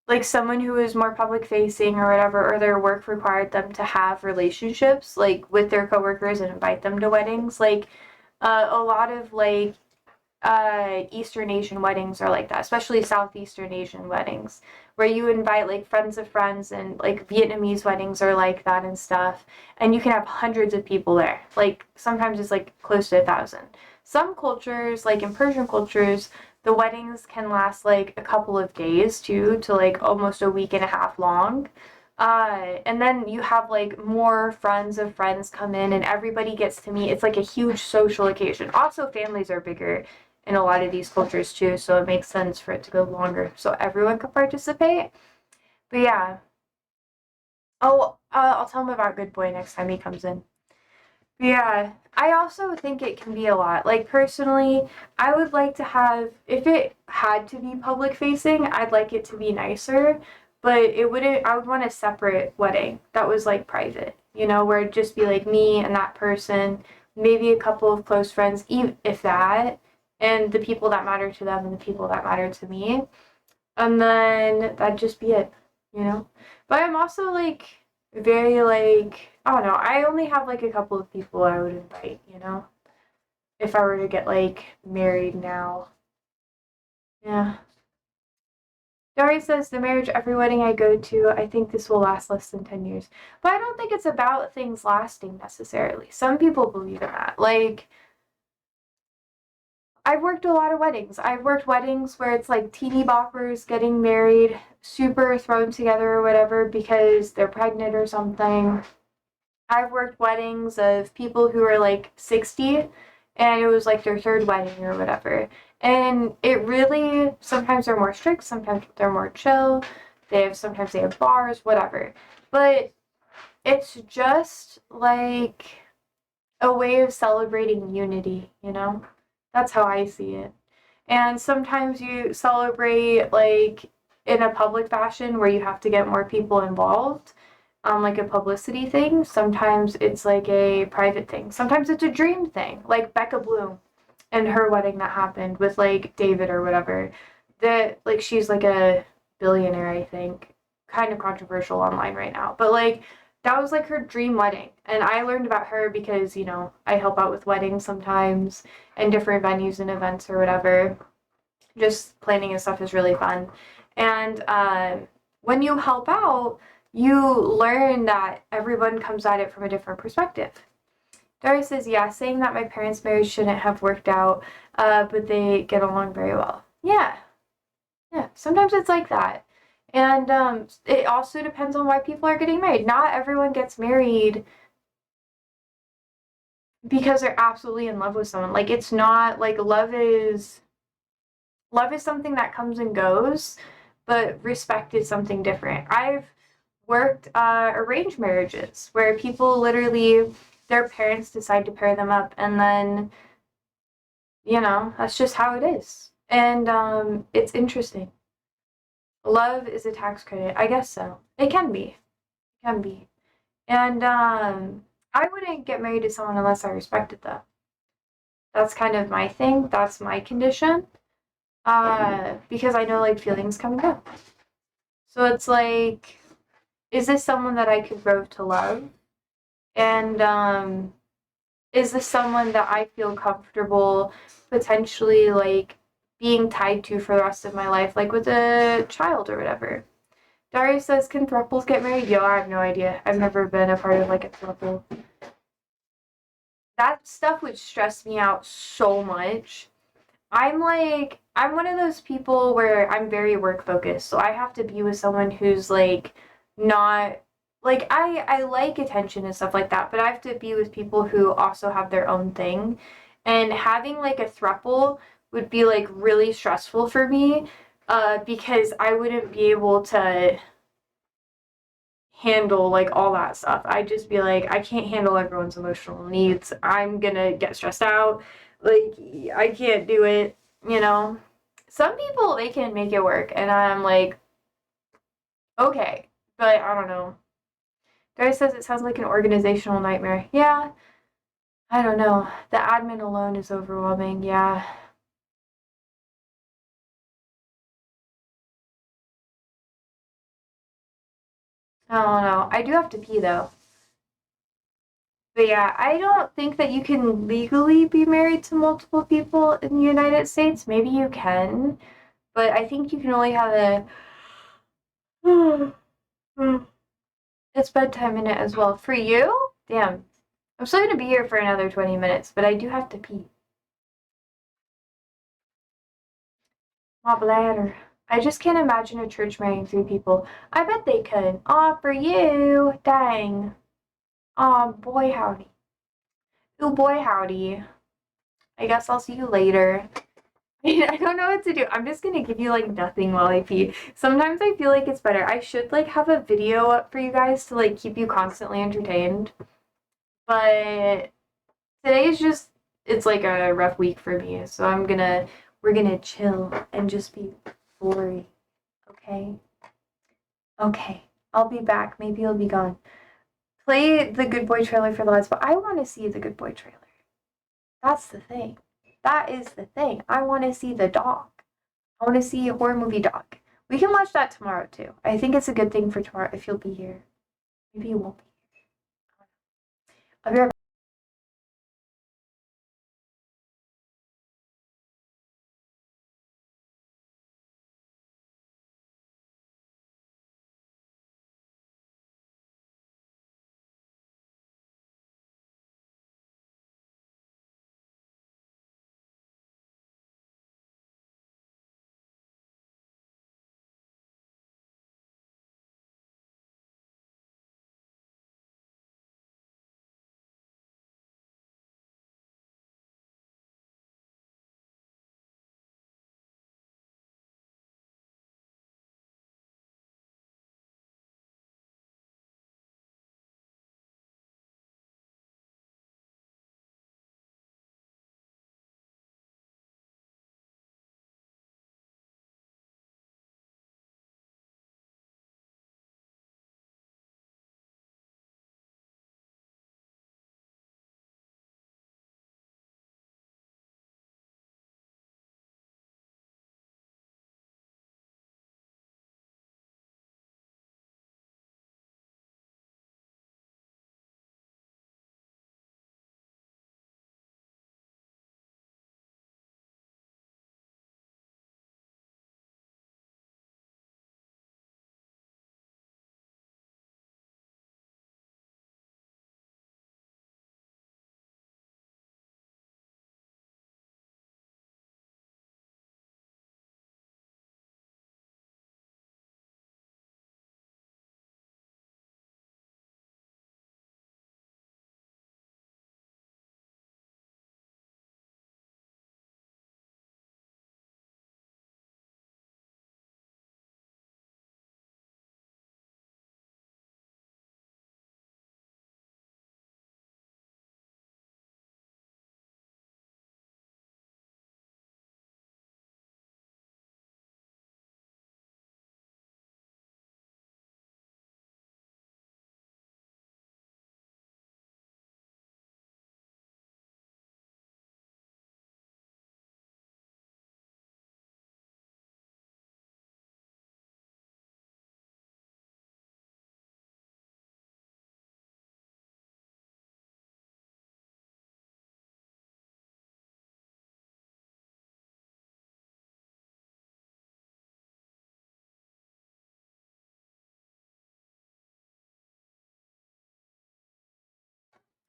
like someone who is more public facing or whatever, or their work required them to have relationships like with their coworkers and invite them to weddings, like a lot of like Eastern Asian weddings are like that, especially Southeastern Asian weddings, where you invite like friends of friends, and like Vietnamese weddings are like that and stuff. And you can have hundreds of people there. Like sometimes it's like close to 1,000. Some cultures, like in Persian cultures, the weddings can last like a couple of days too, to like almost a week and a half long. And then you have like more friends of friends come in and everybody gets to meet. It's like a huge social occasion. Also, families are bigger in a lot of these cultures too, so it makes sense for it to go longer so everyone can participate. But yeah. Oh, I'll tell him about Good Boy next time he comes in. But yeah, I also think it can be a lot. Like personally, I would like to have, if it had to be public facing, I'd like it to be nicer, but it wouldn't, I would want a separate wedding that was like private, where it'd just be like me and that person, maybe a couple of close friends, even if that, and the people that matter to them and the people that matter to me. And then that'd just be it. But I'm also like very like, I don't know, I only have like a couple of people I would invite. If I were to get like married now. Yeah. Dory says, the marriage, every wedding I go to, I think this will last less than 10 years. But I don't think it's about things lasting necessarily. Some people believe in that. Like, I've worked a lot of weddings. I've worked weddings where it's like teeny boppers getting married, super thrown together or whatever because they're pregnant or something. I've worked weddings of people who are like 60 and it was like their third wedding or whatever. And it really, sometimes they're more strict, sometimes they're more chill. Sometimes they have bars, whatever. But it's just like a way of celebrating unity. That's how I see it. And sometimes you celebrate like in a public fashion where you have to get more people involved, like a publicity thing. Sometimes it's like a private thing. Sometimes it's a dream thing, like Becca Bloom and her wedding that happened with like David or whatever. That like she's like a billionaire, I think. Kind of controversial online right now. But like that was like her dream wedding. And I learned about her because, I help out with weddings sometimes and different venues and events or whatever. Just planning and stuff is really fun. And when you help out, you learn that everyone comes at it from a different perspective. Dory says, yeah, saying that my parents' marriage shouldn't have worked out, but they get along very well. Yeah. Yeah. Sometimes it's like that. And it also depends on why people are getting married. Not everyone gets married because they're absolutely in love with someone. Like it's not like love is something that comes and goes, but respect is something different. I've worked arranged marriages where people literally, their parents decide to pair them up, and then, that's just how it is. And it's interesting. Love is a tax credit. I guess so. It can be. Can be. And I wouldn't get married to someone unless I respected them. That's kind of my thing. That's my condition. Because I know like feelings come and go. So it's like, is this someone that I could grow to love? And is this someone that I feel comfortable potentially like being tied to for the rest of my life, like with a child or whatever? Darius says, can thruples get married? Yo, I have no idea. I've never been a part of like a thruple. That stuff would stress me out so much. I'm one of those people where I'm very work focused, so I have to be with someone who's like not like I like attention and stuff like that, but I have to be with people who also have their own thing. And having like a throuple would be like really stressful for me, because I wouldn't be able to handle like all that stuff. I'd just be like, I can't handle everyone's emotional needs. I'm gonna get stressed out. Like, I can't do it, you know? Some people, they can make it work, and I'm like, okay, but I don't know. Guy says it sounds like an organizational nightmare. Yeah, I don't know. The admin alone is overwhelming, yeah. I don't know. I do have to pee though. But yeah, I don't think that you can legally be married to multiple people in the United States. Maybe you can, but I think you can only have a. It's bedtime in it as well. For you? Damn. I'm still gonna be here for another 20 minutes, but I do have to pee. My bladder. I just can't imagine a church marrying 3 people. I bet they could. Aw, for you. Dang. Aw, boy howdy. Ooh, boy howdy. I guess I'll see you later. I don't know what to do. I'm just gonna give you like nothing while I pee. Sometimes I feel like it's better. I should like have a video up for you guys to like keep you constantly entertained. But today is just it's like a rough week for me. So we're gonna chill and just be boring. Okay? Okay. I'll be back. Maybe you'll be gone. Play the Good Boy trailer for the last, but I want to see the Good Boy trailer. That's the thing. That is the thing. I want to see the dog. I want to see a horror movie dog. We can watch that tomorrow too. I think it's a good thing for tomorrow if you'll be here. Maybe you won't be here. I'll be right back.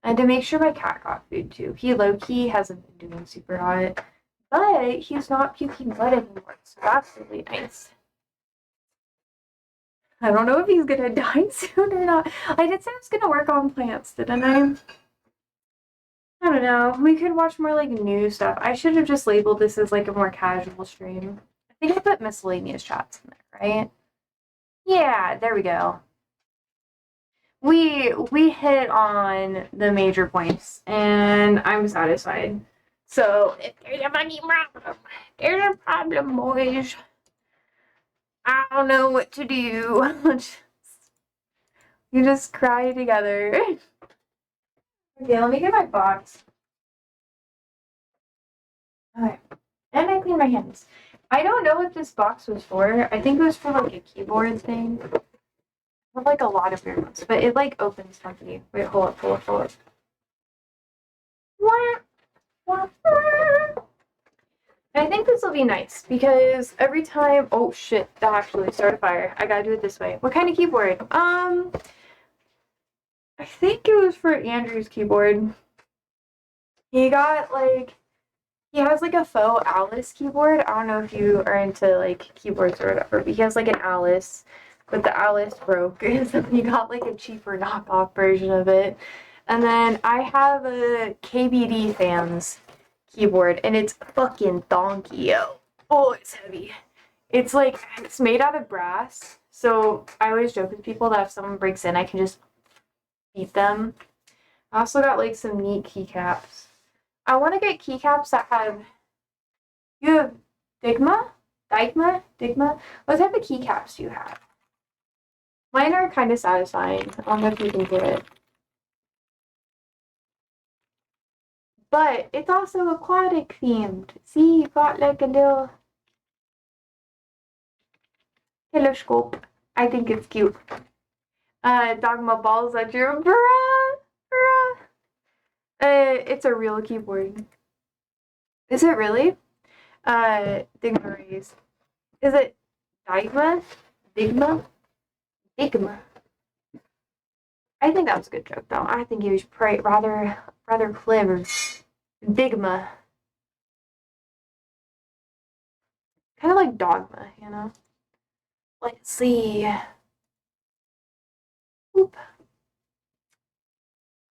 And to make sure my cat got food too. He low-key hasn't been doing super hot. But he's not puking blood anymore, so that's really nice. I don't know if he's gonna die soon or not. I did say I was gonna work on plants, didn't I? I don't know. We could watch more like new stuff. I should have just labeled this as like a more casual stream. I think I put miscellaneous chats in there, right? Yeah, there we go. We hit on the major points, and I'm satisfied. So if there's any problem, there's a problem, boys. I don't know what to do. You just cry together. Okay, let me get my box. Okay. And I clean my hands. I don't know what this box was for. I think it was for like a keyboard thing. I have like a lot of weird ones, but it like opens funky. Wait, hold up. What? I think this will be nice because every time, oh shit, that actually started a fire. I gotta do it this way. What kind of keyboard? I think it was for Andrew's keyboard. He got like, he has like a faux Alice keyboard. I don't know if you are into like keyboards or whatever, but he has like an Alice, but the Alice broke, so he got like a cheaper knockoff version of it. And then I have a KBD fans keyboard, and it's fucking donkey, yo. Oh, it's heavy. It's like, it's made out of brass, so I always joke with people that if someone breaks in, I can just beat them. I also got like some neat keycaps. I want to get keycaps that have, you have Digma? What type of keycaps do you have? Mine are kind of satisfying. I don't know if you can do it. But it's also aquatic themed. See, you got like a little telescope. I think it's cute. Dogma balls at your bruh. It's a real keyboard. Is it really? Digma rays. Is it Digma? Digma? I think that was a good joke, though. I think he was rather clever. Digma. Kind of like Dogma, you know? Let's see. Oop.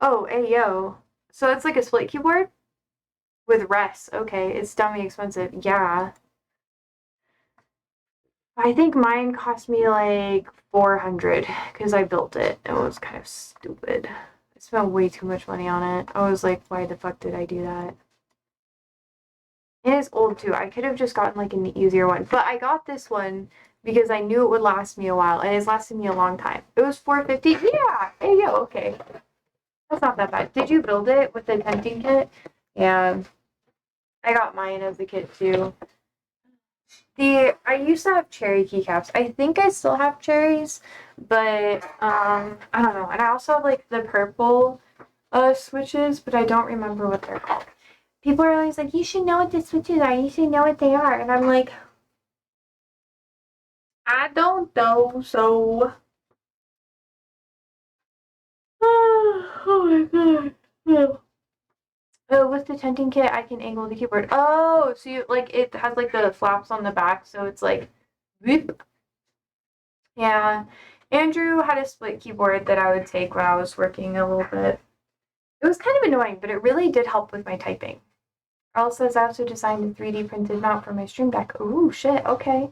Oh, Ayo. So it's like a split keyboard? With rest. Okay, it's dummy expensive. Yeah. I think mine cost me like 400 because I built it. It was kind of stupid. I spent way too much money on it. I was like, why the fuck did I do that? And it's old too. I could have just gotten like an easier one. But I got this one because I knew it would last me a while, and it's lasted me a long time. It was $450. Yeah. Hey, yo, okay. That's not that bad. Did you build it with the tenting kit? Yeah. I got mine as a kit too. I used to have cherry keycaps. I think I still have cherries, but I don't know. And I also have like the purple switches, but I don't remember what they're called. People are always like, you should know what the switches are. You should know what they are. And I'm like, I don't know, so. Oh my god. Oh, with the tenting kit, I can angle the keyboard. Oh, so you, like, it has, like, the flaps on the back, so it's, like, whoop. Yeah. Andrew had a split keyboard that I would take when I was working a little bit. It was kind of annoying, but it really did help with my typing. Earl says I also designed a 3D printed mount for my Stream Deck. Ooh, shit, okay.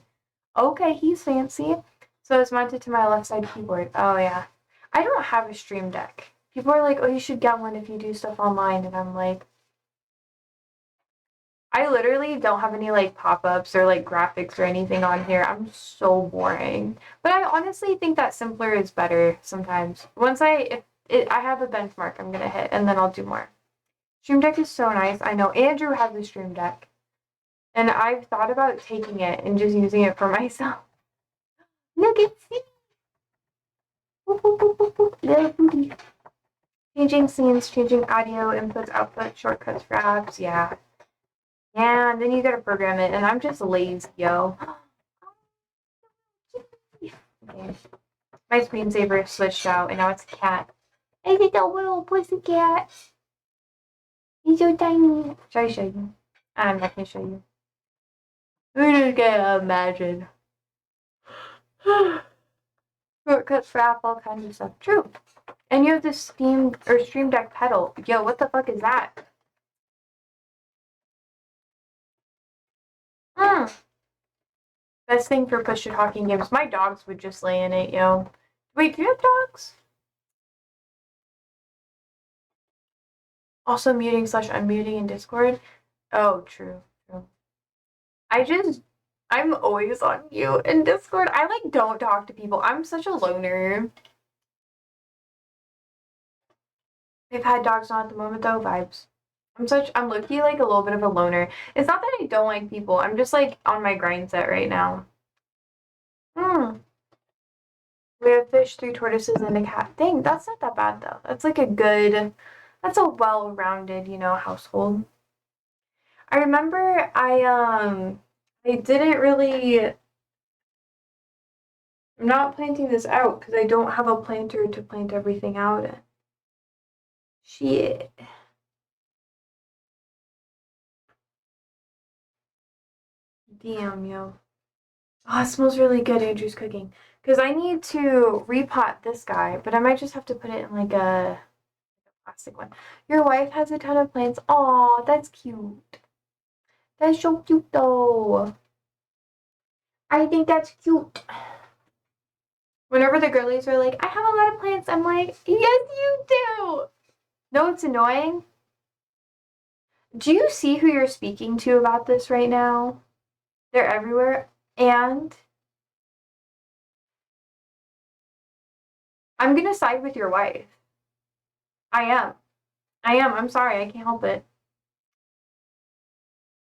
Okay, he's fancy. So it's mounted to my left side keyboard. Oh, yeah. I don't have a Stream Deck. People are like, oh, you should get one if you do stuff online, and I'm like, I literally don't have any like pop-ups or like graphics or anything on here. I'm so boring. But I honestly think that simpler is better sometimes. Once I have a benchmark I'm gonna hit, and then I'll do more. Stream Deck is so nice. I know Andrew has the Stream Deck, and I've thought about taking it and just using it for myself. Look at see. Little booty. Changing scenes, changing audio, inputs, output, shortcuts for apps. Yeah. Yeah, and then you gotta program it, and I'm just lazy, yo. Okay. My screensaver switched out, and now it's a cat. It's a little pussycat. He's so tiny. Should I show you? I'm not gonna show you. We're just gonna imagine. Shortcuts for app, all kinds of stuff. True. And you have this Stream Deck pedal. Yo, what the fuck is that? Best thing for push to talking games. My dogs would just lay in it, yo. Wait, do you have dogs? Also muting / unmuting in Discord. Oh, true. I'm always on mute in Discord. I don't talk to people. I'm such a loner. We've had dogs on at the moment though, vibes. I'm low-key a little bit of a loner. It's not that I don't like people. I'm just on my grind set right now. We have fish, 3 tortoises, and a cat. Dang, that's not that bad though. That's a well-rounded, household. I remember I didn't really. I'm not planting this out because I don't have a planter to plant everything out in. Shit. Damn, yo. Oh, it smells really good, Andrew's cooking. Because I need to repot this guy, but I might just have to put it in a plastic one. Your wife has a ton of plants. Aw, that's cute. That's so cute, though. I think that's cute. Whenever the girlies are like, I have a lot of plants, I'm like, yes, you do. No, it's annoying. Do you see who you're speaking to about this right now? They're everywhere. And I'm going to side with your wife. I am. I'm sorry. I can't help it.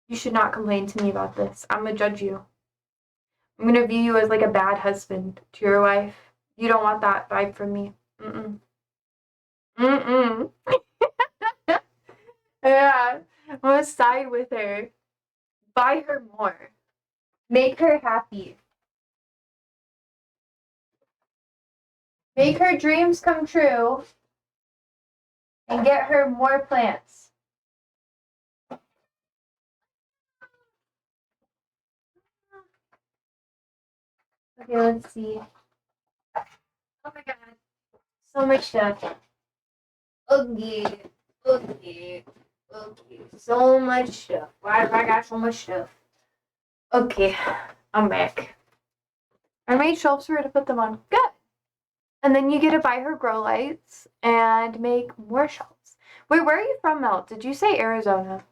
You should not complain to me about this. I'm going to judge you. I'm going to view you as a bad husband to your wife. You don't want that vibe from me. Mm-mm. Mm-mm. Yeah. I'm going to side with her. Buy her more. Make her happy. Make her dreams come true. And get her more plants. Okay, let's see. Oh my god. So much stuff. Okay. So much stuff. Why have I got so much stuff? Okay, I'm back. I made shelves for her to put them on. Good. And then you get to buy her grow lights and make more shelves. Wait, where are you from, Mel? Did you say Arizona?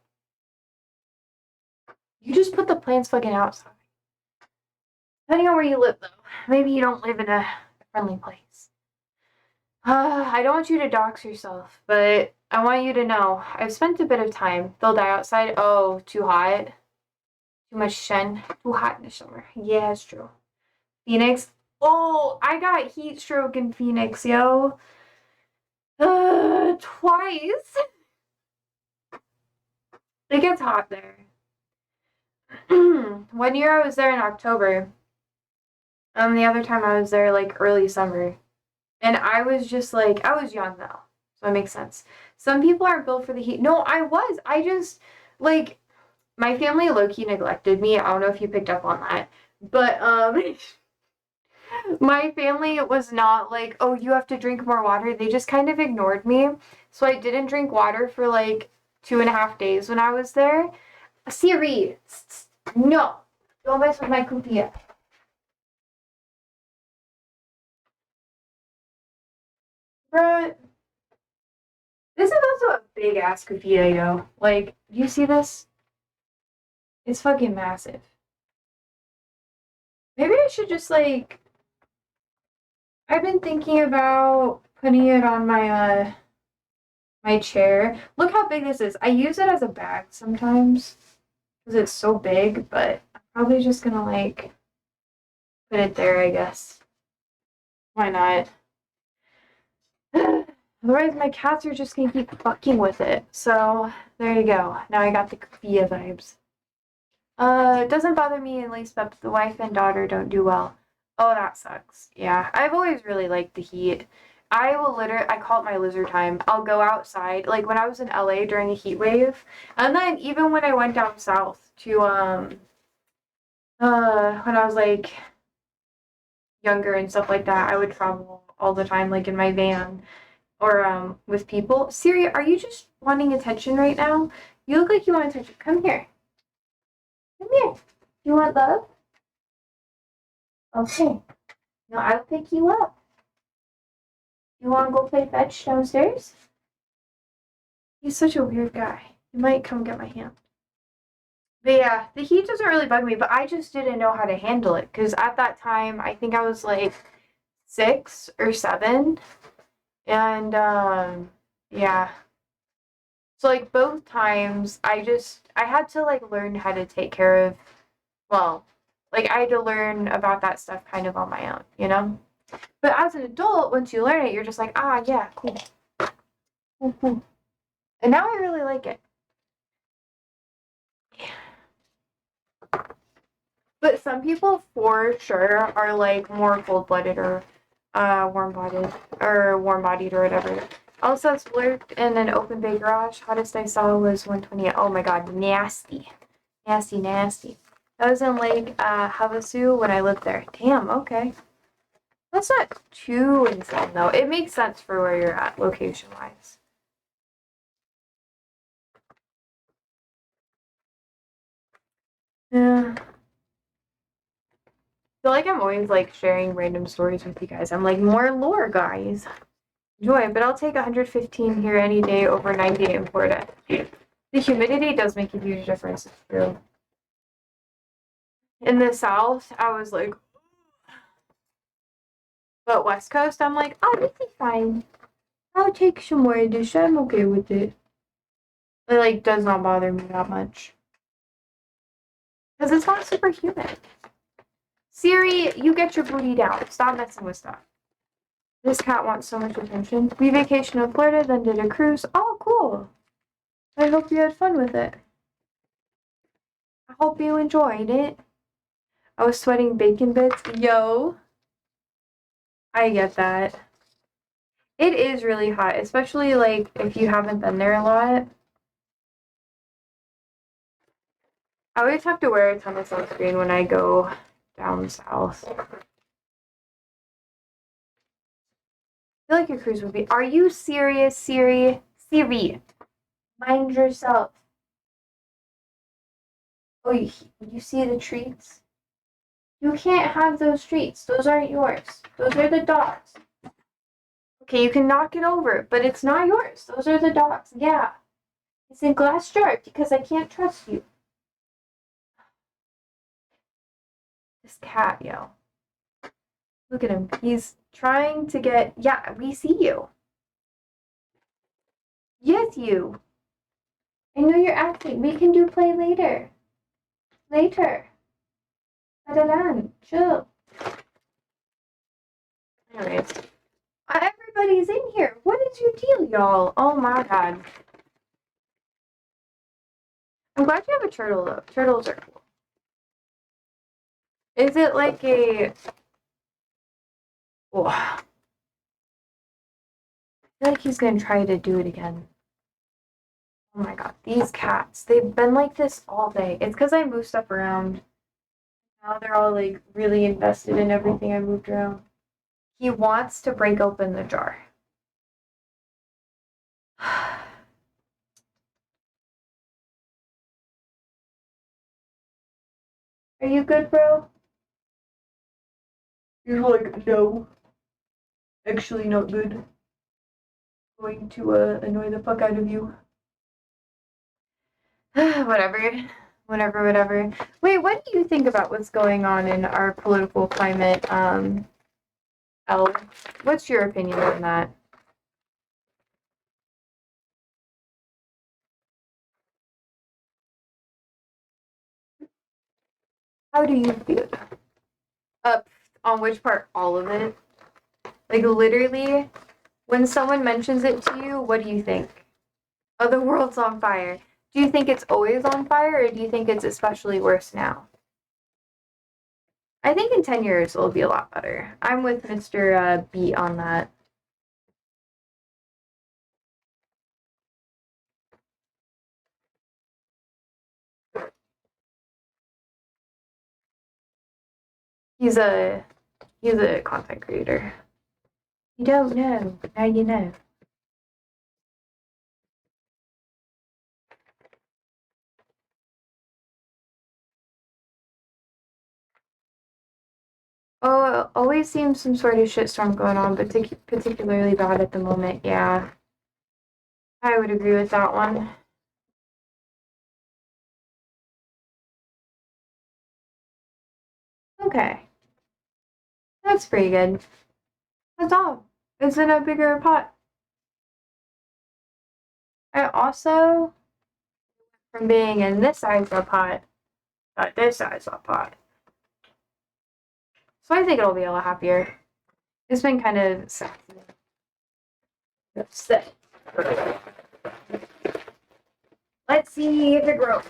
You just put the plants fucking outside. Depending on where you live, though. Maybe you don't live in a friendly place. I don't want you to dox yourself, but I want you to know I've spent a bit of time. They'll die outside. Oh, too hot. Too much sun. Too hot in the summer. Yeah, it's true. Phoenix. Oh, I got heat stroke in Phoenix, yo. Twice. It gets hot there. 1 year I was there in October. The other time I was there early summer. And I was just I was young though. So it makes sense. Some people aren't built for the heat. No, I was. I just my family low-key neglected me. I don't know if you picked up on that. But my family was not oh, you have to drink more water. They just kind of ignored me. So I didn't drink water for 2.5 days when I was there. Siri, no. Don't mess with my cookie. Bruh. This is also a big ass cookie, yo. Do you see this? It's fucking massive. Maybe I should just I've been thinking about putting it on my my chair. Look how big this is. I use it as a bag sometimes because it's so big, but I'm probably just gonna put it there, I guess. Why not? Otherwise, my cats are just gonna keep fucking with it. So there you go. Now I got the Kufia vibes. It doesn't bother me in least, but the wife and daughter don't do well. Oh, that sucks. Yeah, I've always really liked the heat. I will literally, I call it my lizard time. I'll go outside, like when I was in LA during a heat wave, and then even when I went down south to, when I was like younger and stuff like that, I would travel all the time, like in my van or, with people. Siri, are you just wanting attention right now? You look like you want attention. Come here. Come here. You want love? Okay. Now I'll pick you up. You want to go play fetch downstairs? He's such a weird guy. He might come get my hand. But yeah, the heat doesn't really bug me, but I just didn't know how to handle it. Because at that time, I think I was like 6 or 7. And, yeah. So, like, both times, I had to, like, learn how to take care of, well, like, I had to learn about that stuff kind of on my own, you know? But as an adult, once you learn it, you're just like, ah, yeah, cool. Mhm. And now I really like it. But some people for sure are like more cold-blooded or warm-blooded or warm-bodied or whatever. Also splurked in an open bay garage. Hottest I saw was 128. Oh my god, nasty. Nasty, nasty. That was in Lake Havasu when I lived there. Damn, okay. That's not too insane though. It makes sense for where you're at location-wise. Yeah. I feel like I'm always like sharing random stories with you guys. I'm like, more lore, guys. Enjoy, but I'll take 115 here any day over 90 in Florida. The humidity does make a huge difference, it's true. In the South, I was like, but West Coast, I'm like, oh, this is fine. I'll take some more of this. I'm okay with it. It like does not bother me that much. Because it's not super humid. Siri, you get your booty down. Stop messing with stuff. This cat wants so much attention. We vacationed in Florida, then did a cruise. Oh, cool. I hope you had fun with it. I hope you enjoyed it. I was sweating bacon bits. Yo. I get that. It is really hot, especially like if you haven't been there a lot. I always have to wear a ton of sunscreen when I go down south. I feel like your cruise would be. Are you serious, Siri? Siri, mind yourself. Oh, you see the treats? You can't have those treats. Those aren't yours. Those are the dogs. Okay, you can knock it over, but it's not yours. Those are the dogs. Yeah. It's in glass jar because I can't trust you. This cat, yo. Look at him. He's trying to get. Yeah, we see you. Yes, you. I know you're acting. We can do play later. Later. Adalan, chill. Anyways. Everybody's in here. What is your deal, y'all? Oh my god. I'm glad you have a turtle, though. Turtles are cool. Is it like a... Oh. I feel like he's gonna try to do it again. Oh my god, these cats. They've been like this all day. It's because I move stuff around. Now they're all like really invested in everything I moved around. He wants to break open the jar. Are you good, bro? You're like, no. Actually not good. Going to annoy the fuck out of you. Whatever. Whatever. Wait, what do you think about what's going on in our political climate, Elle? What's your opinion on that? How do you feel? On which part? All of it? Like, literally, when someone mentions it to you, what do you think? Oh, the world's on fire. Do you think it's always on fire, or do you think it's especially worse now? I think in 10 years it'll be a lot better. I'm with Mr. B on that. He's a content creator. You don't know, now you know. Oh, always seems some sort of shitstorm going on, but particularly bad at the moment. Yeah, I would agree with that one. Okay, that's pretty good. That's all. It's in a bigger pot. I also, from being in this size of a pot, got this size of a pot. So I think it'll be a lot happier. It's been kind of sad. Upset. Let's see if it grows.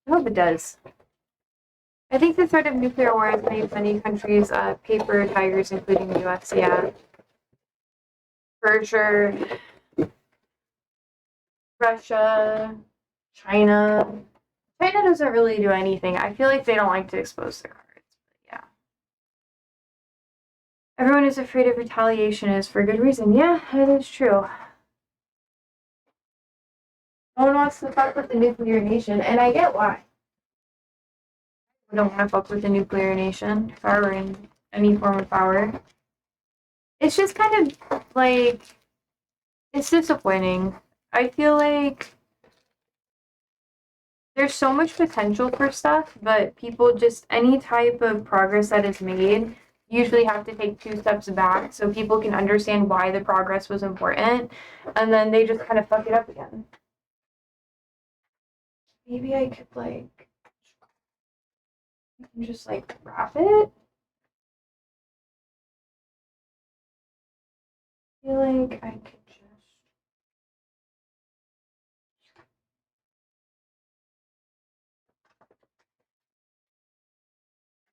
I hope it does. I think the threat of nuclear war has made many countries paper tigers, including the US. Yeah, for sure. Russia, China. China doesn't really do anything. I feel like they don't like to expose their cards. But yeah. Everyone is afraid of retaliation, is for good reason. Yeah, that is true. No one wants to fuck with the nuclear nation, and I get why. We don't want to fuck with the nuclear nation if I were in any form of power. It's just kind of like, it's disappointing. I feel like there's so much potential for stuff, but people just, any type of progress that is made, usually have to take 2 steps back so people can understand why the progress was important, and then they just kind of fuck it up again. Maybe I could, like, just, like, wrap it? I feel like I could just...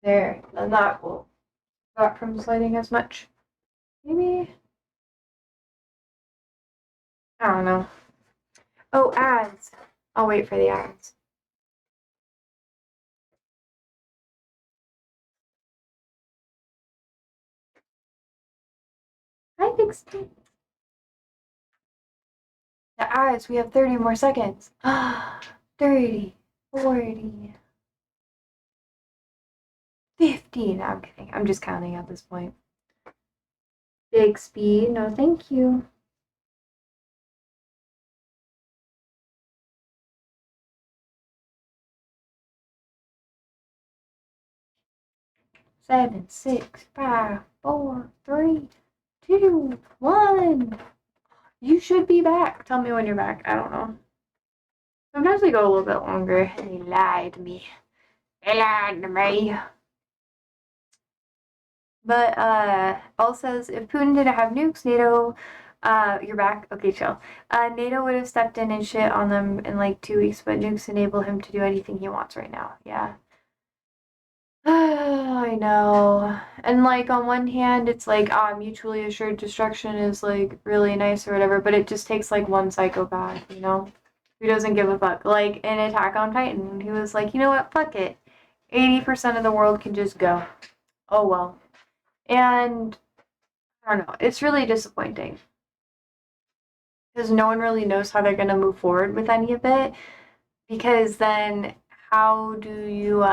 There, and that will stop from sliding as much. Maybe? I don't know. Oh, ads. I'll wait for the ads. I think so. The ads, we have 30 more seconds. 30, 40, 50. No, I'm kidding. I'm just counting at this point. Big speed. No, thank you. Seven, six, five, four, three, two, one. You should be back. Tell me when you're back. I don't know. Sometimes they go a little bit longer. They lied to me. They lied to me. But All says if Putin didn't have nukes, NATO, you're back. Okay, chill. NATO would have stepped in and shit on them in like 2 weeks, but nukes enable him to do anything he wants right now. Yeah. I know. And like on one hand, it's like mutually assured destruction is like really nice or whatever, but it just takes like one psychopath, you know, who doesn't give a fuck. Like in Attack on Titan, who was like, you know what, fuck it. 80% of the world can just go. Oh well. And I don't know, it's really disappointing. Because no one really knows how they're gonna move forward with any of it. Because then how do you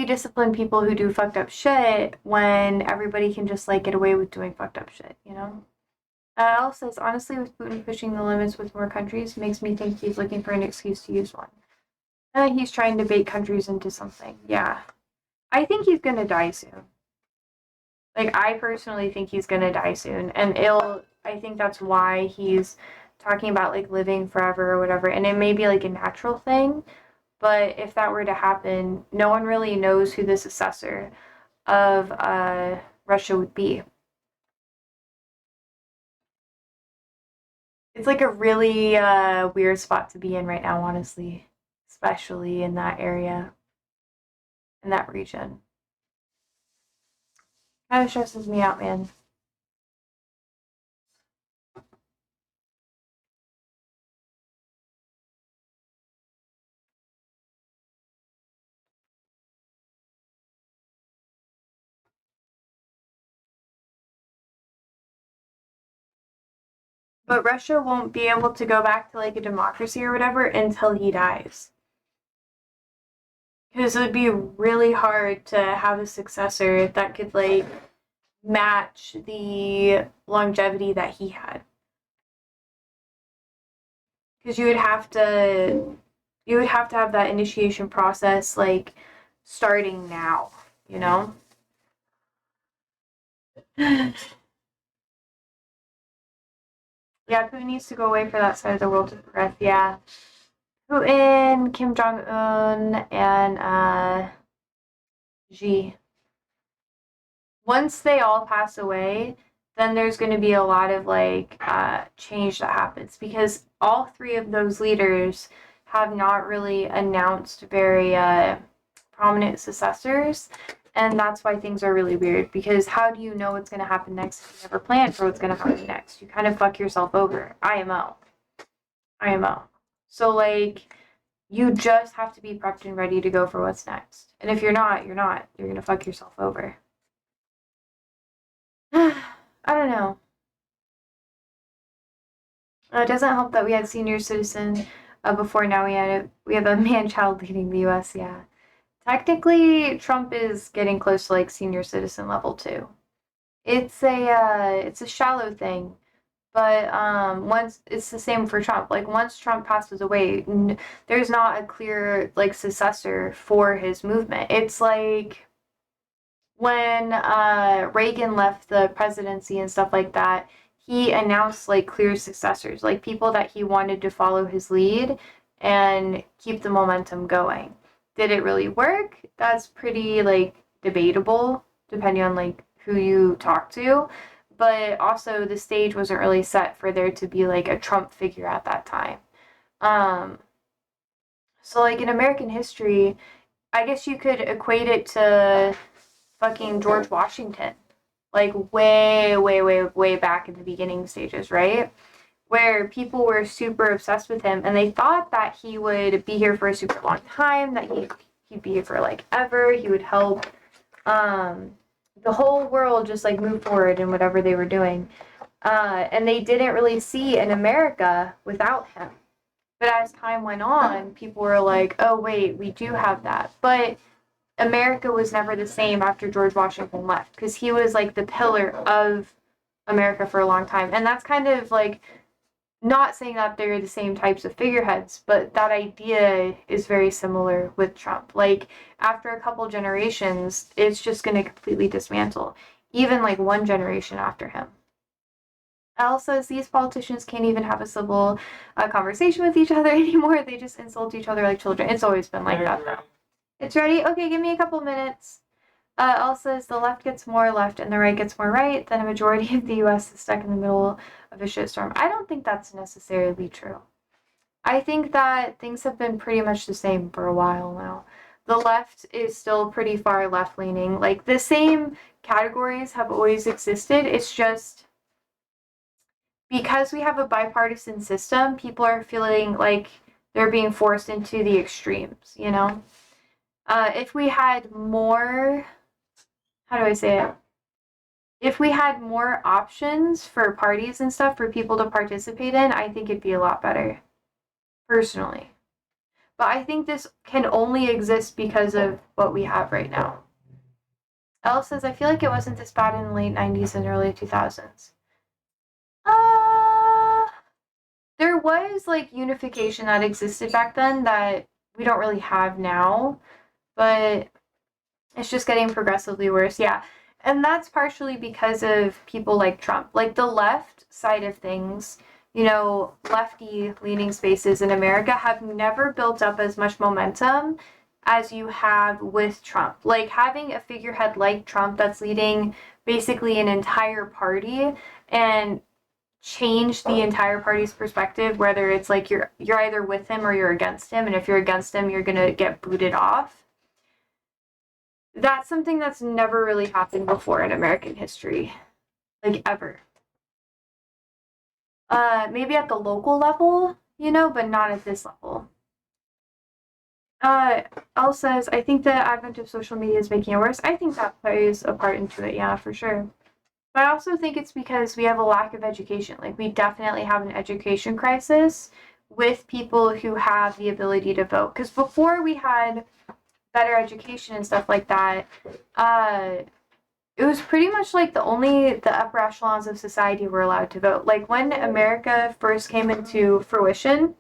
discipline people who do fucked up shit when everybody can just like get away with doing fucked up shit, you know? Al says, honestly, with Putin pushing the limits with more countries, makes me think he's looking for an excuse to use one. He's trying to bait countries into something. Yeah. I think he's gonna die soon. Like, I personally think he's gonna die soon. And I think that's why he's talking about like living forever or whatever. And it may be like a natural thing, but if that were to happen, no one really knows who the successor of Russia would be. It's like a really weird spot to be in right now, honestly, especially in that area, in that region. Kind of stresses me out, man. But Russia won't be able to go back to like a democracy or whatever until he dies. Because it would be really hard to have a successor that could like match the longevity that he had. Because you would have to have that initiation process like starting now, you know? Yeah, Putin needs to go away for that side of the world to progress. Yeah. Putin, Kim Jong Un, and Xi. Once they all pass away, then there's going to be a lot of like change that happens because all three of those leaders have not really announced very prominent successors, and that's why things are really weird. Because how do you know what's going to happen next if you never plan for what's going to happen next? You kind of fuck yourself over. IMO. So like you just have to be prepped and ready to go for what's next. And if you're not, you're not. You're going to fuck yourself over. I don't know. It doesn't help that we had senior citizen before. Now we have a man child leading the U.S. Yeah, technically Trump is getting close to like senior citizen level too. It's a shallow thing, but once it's the same for Trump. Like once Trump passes away, there's not a clear like successor for his movement. It's like when Reagan left the presidency and stuff like that, he announced like clear successors, like people that he wanted to follow his lead and keep the momentum going. Did it really work? That's pretty like debatable, depending on like who you talk to. But also the stage wasn't really set for there to be like a Trump figure at that time. Um, so like in American history, I guess you could equate it to fucking George Washington, like way, way, way, way back in the beginning stages, right? Where people were super obsessed with him and they thought that he would be here for a super long time, that he'd be here for like ever, he would help um, the whole world just like move forward in whatever they were doing. And they didn't really see an America without him. But as time went on, people were like, oh, wait, we do have that. But America was never the same after George Washington left because he was like the pillar of America for a long time. And that's kind of like not saying that they're the same types of figureheads, but that idea is very similar with Trump. Like after a couple generations, it's just going to completely dismantle, even like one generation after him. Al says these politicians can't even have a civil conversation with each other anymore. They just insult each other like children. It's always been like that, though. It's ready? Okay, give me a couple minutes. Al says the left gets more left and the right gets more right, then a majority of the US is stuck in the middle of a shitstorm. I don't think that's necessarily true. I think that things have been pretty much the same for a while now. The left is still pretty far left leaning. Like the same categories have always existed. It's just because we have a bipartisan system, people are feeling like they're being forced into the extremes, you know? If we had more, how do I say it? If we had more options for parties and stuff for people to participate in, I think it'd be a lot better, personally. But I think this can only exist because of what we have right now. Elle says, I feel like it wasn't this bad in the late 90s and early 2000s. There was like unification that existed back then that we don't really have now, but it's just getting progressively worse. Yeah. And that's partially because of people like Trump. Like the left side of things, lefty leaning spaces in America have never built up as much momentum as you have with Trump. Like having a figurehead like Trump that's leading basically an entire party and change the entire party's perspective, whether it's like you're either with him or you're against him, and if you're against him, you're gonna get booted off. That's something that's never really happened before in American history, like ever. Maybe at the local level, but not at this level. Elle says, I think the advent of social media is making it worse. I think that plays a part into it, yeah, for sure. But I also think it's because we have a lack of education. Like, we definitely have an education crisis with people who have the ability to vote. Because before we had better education and stuff like that, it was pretty much like the upper echelons of society were allowed to vote. Like, when America first came into fruition,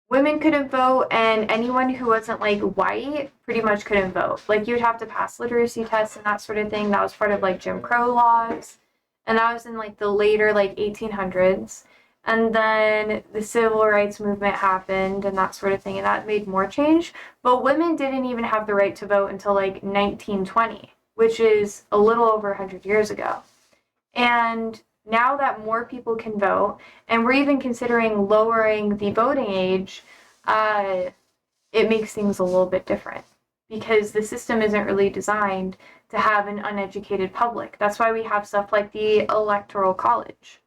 women couldn't vote, and anyone who wasn't like white pretty much couldn't vote. Like, you'd have to pass literacy tests and that sort of thing. That was part of like Jim Crow laws, and that was in like the later like 1800s. And then the civil rights movement happened and that sort of thing, and that made more change. But women didn't even have the right to vote until like 1920, which is a little over 100 years ago. And now that more people can vote, and we're even considering lowering the voting age, it makes things a little bit different because the system isn't really designed to have an uneducated public. That's why we have stuff like the Electoral College.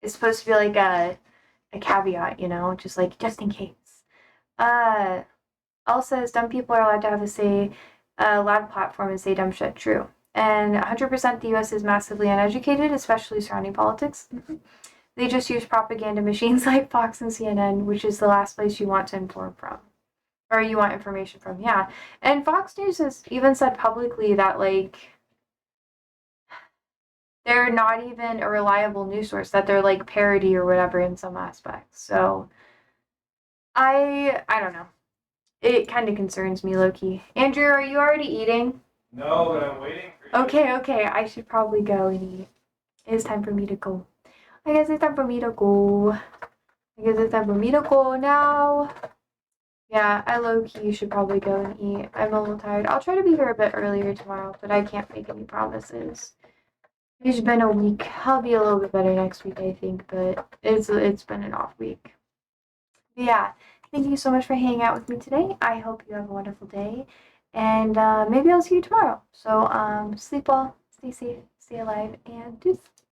It's supposed to be like a caveat, just like just in case. Elle says dumb people are allowed to have a loud platform and say dumb shit. True. And 100% the US is massively uneducated, especially surrounding politics. Mm-hmm. They just use propaganda machines like Fox and CNN, which is the last place you want to inform from. Or you want information from, yeah. And Fox News has even said publicly that, like, they're not even a reliable news source, that they're, like, parody or whatever in some aspects. So, I don't know. It kind of concerns me, low-key. Andrew, are you already eating? No, but I'm waiting for you. Okay, I should probably go and eat. It's time for me to go. I guess it's time for me to go. Now. Yeah, I low-key should probably go and eat. I'm a little tired. I'll try to be here a bit earlier tomorrow, but I can't make any promises. It's been a week. I'll be a little bit better next week, I think, but it's been an off week. But yeah, thank you so much for hanging out with me today. I hope you have a wonderful day, and maybe I'll see you tomorrow. So sleep well, stay safe, stay alive, and deuce.